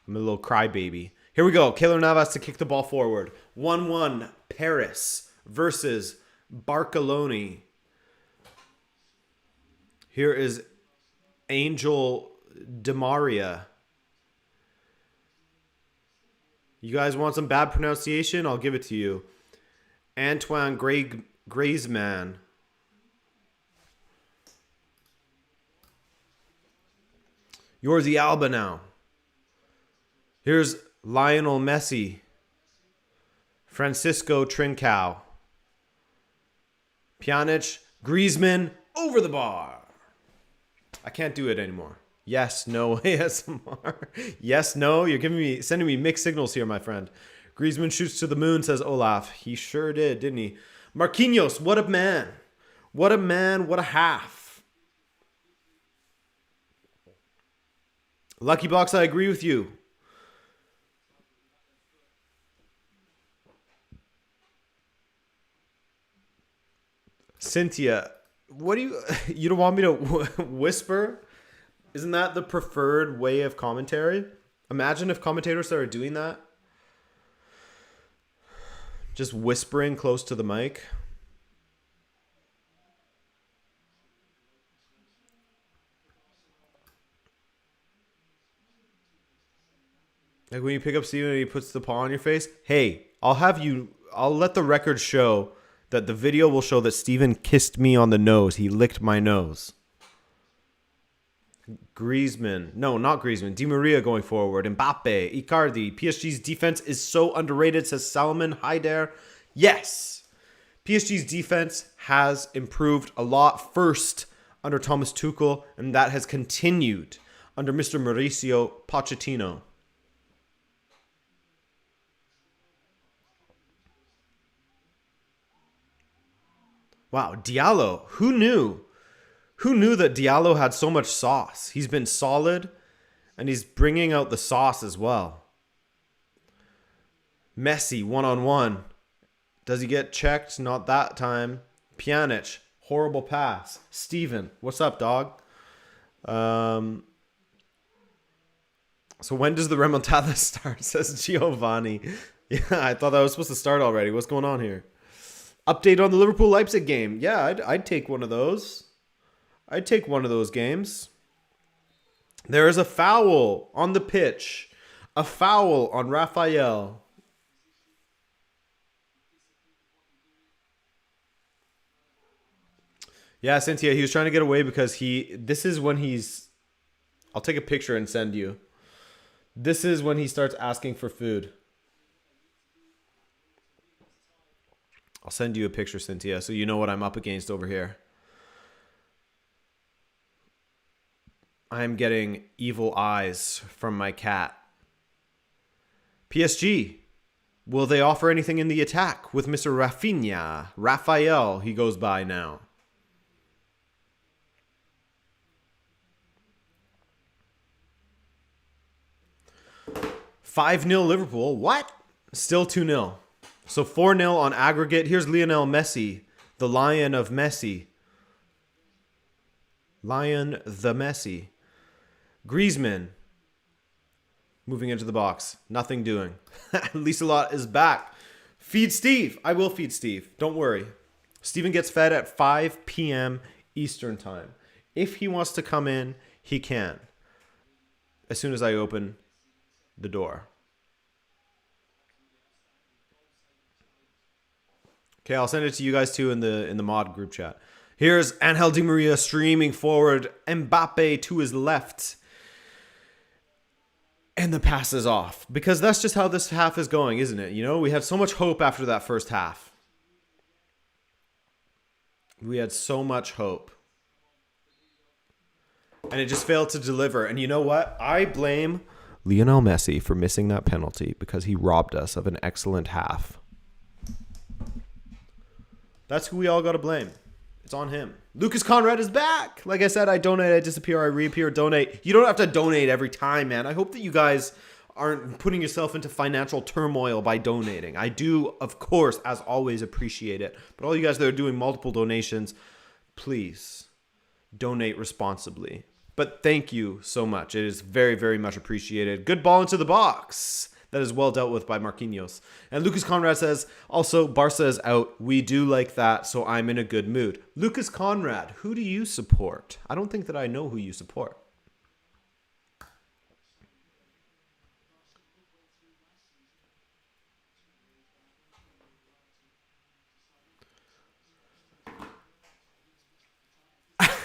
I'm a little crybaby. Here we go. Keylor Navas to kick the ball forward. 1-1 Paris versus Barcelona. Here is Angel Di Maria. You guys want some bad pronunciation? I'll give it to you. Antoine Griezmann. You're the Alba now. Here's Lionel Messi. Francisco Trincão. Pjanic. Griezmann over the bar. I can't do it anymore. Yes, no, ASMR. Yes, no. You're sending me mixed signals here, my friend. Griezmann shoots to the moon, says Olaf. He sure did, didn't he? Marquinhos, what a man. What a man, what a half. Lucky Box, I agree with you. Cynthia, what do you don't want me to whisper? Isn't that the preferred way of commentary? Imagine if commentators started doing that. Just whispering close to the mic. Like when you pick up Steven and he puts the paw on your face. Hey, I'll let the record show that the video will show that Steven kissed me on the nose. He licked my nose. Griezmann. No, not Griezmann. Di Maria going forward. Mbappe. Icardi. PSG's defense is so underrated, says Salman Haider. Yes. PSG's defense has improved a lot first under Thomas Tuchel, and that has continued under Mr. Mauricio Pochettino. Wow, Diallo. Who knew? Who knew that Diallo had so much sauce? He's been solid, and he's bringing out the sauce as well. Messi, one-on-one. Does he get checked? Not that time. Pjanic, horrible pass. Steven, what's up, dog? So when does the remontada start, says Giovanni. Yeah, I thought that was supposed to start already. What's going on here? Update on the Liverpool-Leipzig game. Yeah, I'd take one of those. I'd take one of those games. There is a foul on the pitch. A foul on Raphael. Yeah, Cynthia, he was trying to get away because this is when I'll take a picture and send you. This is when he starts asking for food. I'll send you a picture, Cynthia, so you know what I'm up against over here. I'm getting evil eyes from my cat. PSG. Will they offer anything in the attack with Mr. Rafinha? Raphael, he goes by now. "5-0 Liverpool." What? Still 2-0. So 4-0 on aggregate. Here's Lionel Messi, the Lion of Messi. Lion the Messi. Griezmann. Moving into the box. Nothing doing. Lieselot is back. Feed Steve. I will feed Steve. Don't worry. Steven gets fed at 5 p.m. Eastern time. If he wants to come in, he can. As soon as I open the door. Okay, I'll send it to you guys too in the mod group chat. Here's Angel Di Maria streaming forward. Mbappe to his left. And the pass is off. Because that's just how this half is going, isn't it? You know, we had so much hope after that first half. We had so much hope. And it just failed to deliver. And you know what? I blame Lionel Messi for missing that penalty because he robbed us of an excellent half. That's who we all got to blame. It's on him. Lucas Conrad is back. Like I said, I donate, I disappear, I reappear, donate. You don't have to donate every time, man. I hope that you guys aren't putting yourself into financial turmoil by donating. I do, of course, as always, appreciate it. But all you guys that are doing multiple donations, please donate responsibly. But thank you so much. It is very, very much appreciated. Good ball into the box. That is well dealt with by Marquinhos. And Lucas Conrad says, also, Barca is out. We do like that, so I'm in a good mood. Lucas Conrad, who do you support? I don't think that I know who you support.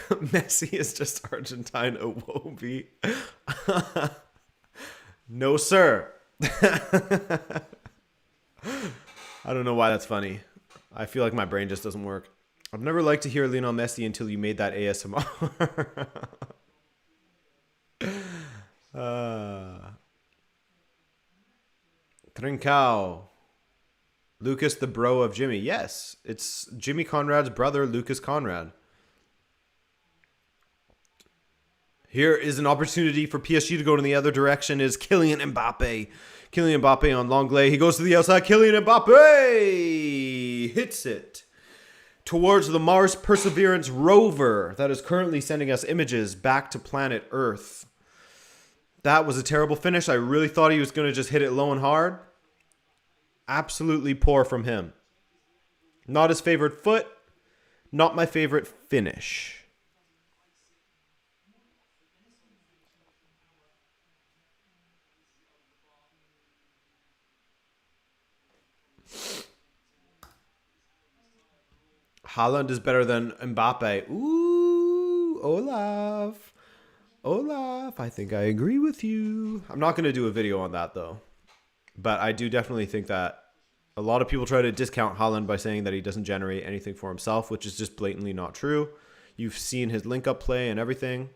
Messi is just Argentine Iwobi. No, sir. I don't know why that's funny. I feel like my brain just doesn't work. I've never liked to hear Lionel Messi until you made that ASMR. Trincao. Lucas, the bro of Jimmy. Yes, it's Jimmy Conrad's brother, Lucas Conrad. Here is an opportunity for PSG to go in the other direction. Is Kylian Mbappe. Kylian Mbappe on Longley. He goes to the outside. Kylian Mbappe hits it towards the Mars Perseverance rover that is currently sending us images back to planet Earth. That was a terrible finish. I really thought he was going to just hit it low and hard. Absolutely poor from him. Not his favorite foot. Not my favorite finish. Haaland is better than Mbappe. Ooh, Olaf. Olaf, I think I agree with you. I'm not going to do a video on that, though. But I do definitely think that a lot of people try to discount Haaland by saying that he doesn't generate anything for himself, which is just blatantly not true. You've seen his link-up play and everything.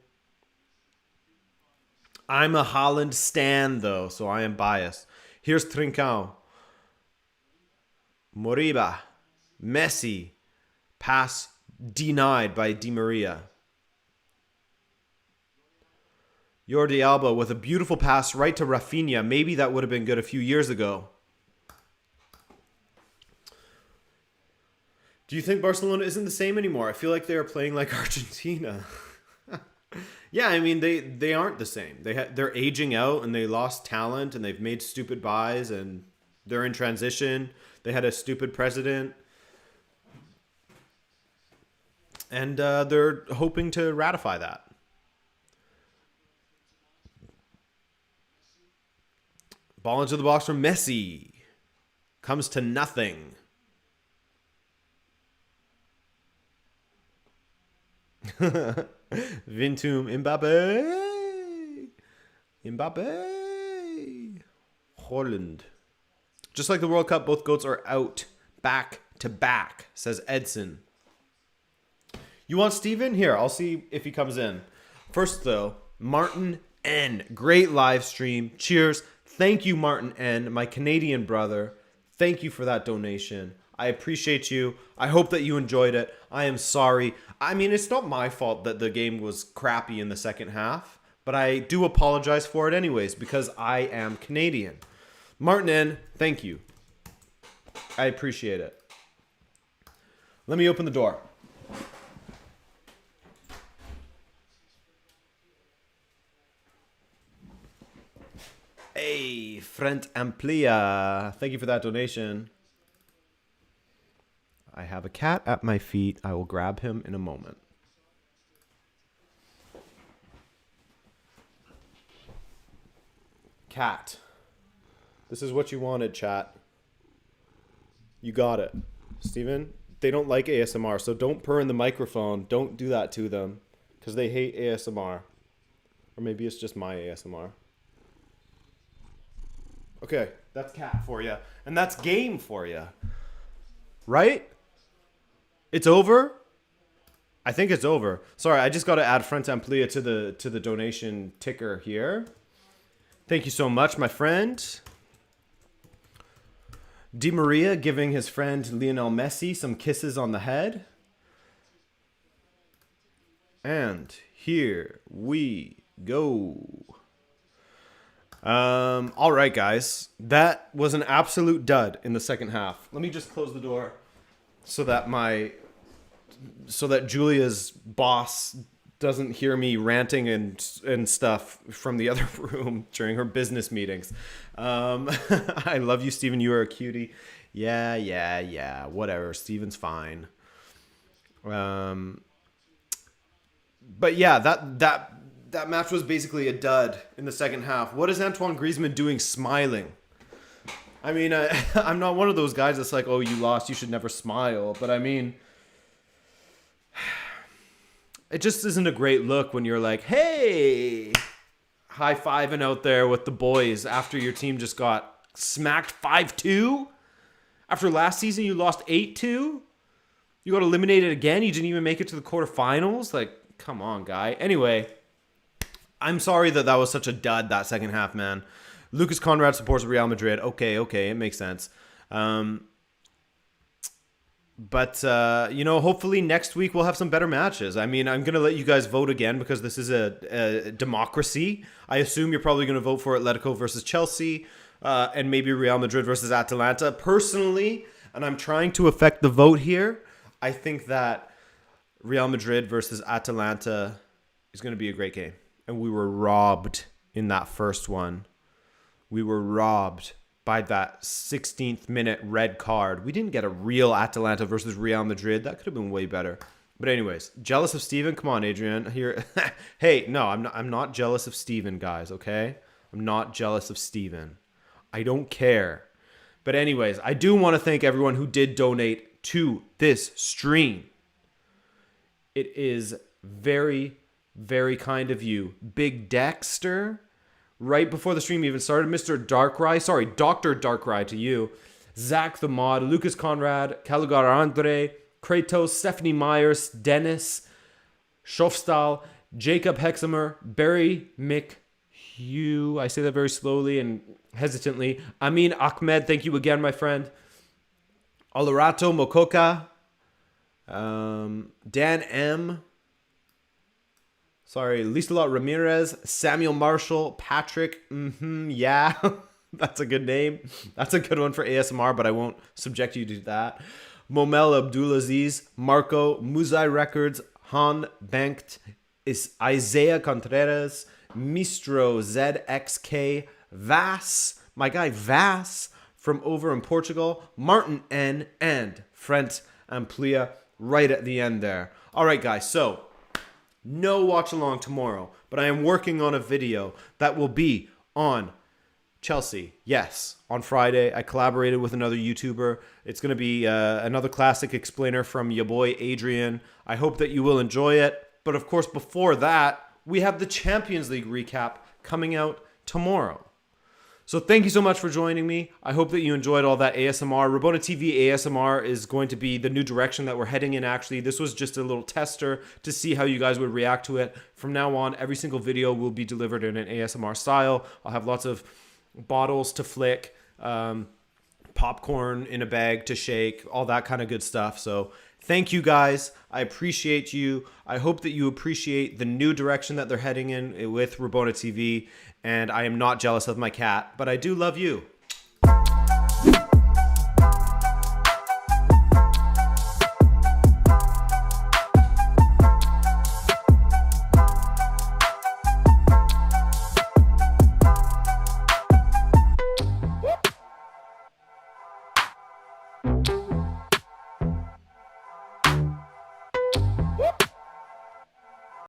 I'm a Haaland stan, though, so I am biased. Here's Trincao. Moriba. Messi. Pass denied by Di Maria. Jordi Alba with a beautiful pass right to Rafinha. Maybe that would have been good a few years ago. Do you think Barcelona isn't the same anymore? I feel like they are playing like Argentina. Yeah, I mean, they aren't the same. They're aging out and they lost talent and they've made stupid buys and they're in transition. They had a stupid president. And they're hoping to ratify that. Ball into the box from Messi. Comes to nothing. Vintum Mbappe. Mbappe. Holland. Just like the World Cup, both GOATs are out back to back, says Edson. You want Steven? Here, I'll see if he comes in. First, though, Martin N. Great live stream. Cheers. Thank you, Martin N., my Canadian brother. Thank you for that donation. I appreciate you. I hope that you enjoyed it. I am sorry. I mean, it's not my fault that the game was crappy in the second half, but I do apologize for it anyways because I am Canadian. Martin N., thank you. I appreciate it. Let me open the door. Hey, Front Amplia. Thank you for that donation. I have a cat at my feet. I will grab him in a moment. Cat. This is what you wanted, chat. You got it. Steven, they don't like ASMR, so don't purr in the microphone. Don't do that to them because they hate ASMR. Or maybe it's just my ASMR. Okay, that's cat for you. And that's game for you. Right? It's over? I think it's over. Sorry, I just got to add Front Amplia to the donation ticker here. Thank you so much, my friend. Di Maria giving his friend Lionel Messi some kisses on the head. And here we go. All right, guys. That was an absolute dud in the second half. Let me just close the door so that Julia's boss doesn't hear me ranting and stuff from the other room during her business meetings. I love you, Steven. You are a cutie. Yeah. Whatever. Steven's fine. But yeah, that match was basically a dud in the second half. What is Antoine Griezmann doing smiling? I mean, I'm not one of those guys that's like, oh, you lost, you should never smile. But I mean, it just isn't a great look when you're like, hey, high-fiving out there with the boys after your team just got smacked 5-2. After last season, you lost 8-2. You got eliminated again. You didn't even make it to the quarterfinals. Like, come on, guy. Anyway, I'm sorry that was such a dud, that second half, man. Lucas Conrad supports Real Madrid. Okay, it makes sense. But hopefully next week we'll have some better matches. I mean, I'm going to let you guys vote again because this is a democracy. I assume you're probably going to vote for Atletico versus Chelsea and maybe Real Madrid versus Atalanta. Personally, and I'm trying to affect the vote here, I think that Real Madrid versus Atalanta is going to be a great game. And we were robbed in that first one. We were robbed by that 16th minute red card. We didn't get a real Atalanta versus Real Madrid. That could have been way better. But anyways, jealous of Steven? Come on, Adrian. Here. Hey, no, I'm not jealous of Steven, guys, okay? I'm not jealous of Steven. I don't care. But anyways, I do want to thank everyone who did donate to this stream. It is very, very kind of you. Big Dexter, right before the stream even started, Mr. Darkrai, sorry, Dr. Darkrai to you, Zach the Mod, Lucas Conrad, Calugar Andre, Kratos, Stephanie Myers, Dennis, Schofstal, Jacob Hexamer, Barry McHugh, I say that very slowly and hesitantly, Amin Ahmed, thank you again, my friend, Olerato Mokoka, Dan M., sorry, Liselot Ramirez, Samuel Marshall, Patrick, yeah, that's a good name. That's a good one for ASMR, but I won't subject you to that. Momel Abdulaziz, Marco, Muzai Records, Han Banked, is Isaiah Contreras, Mistro ZXK, Vass, my guy Vass from over in Portugal, Martin N, and Front Amplia right at the end there. All right, guys, so no watch along tomorrow, but I am working on a video that will be on Chelsea. Yes, on Friday, I collaborated with another YouTuber. It's going to be another classic explainer from your boy Adrian. I hope that you will enjoy it. But of course, before that, we have the Champions League recap coming out tomorrow. So thank you so much for joining me. I hope that you enjoyed all that ASMR. Rabona TV ASMR is going to be the new direction that we're heading in, actually. This was just a little tester to see how you guys would react to it. From now on, every single video will be delivered in an ASMR style. I'll have lots of bottles to flick, popcorn in a bag to shake, all that kind of good stuff. So thank you guys. I appreciate you. I hope that you appreciate the new direction that they're heading in with Rabona TV. And I am not jealous of my cat, but I do love you.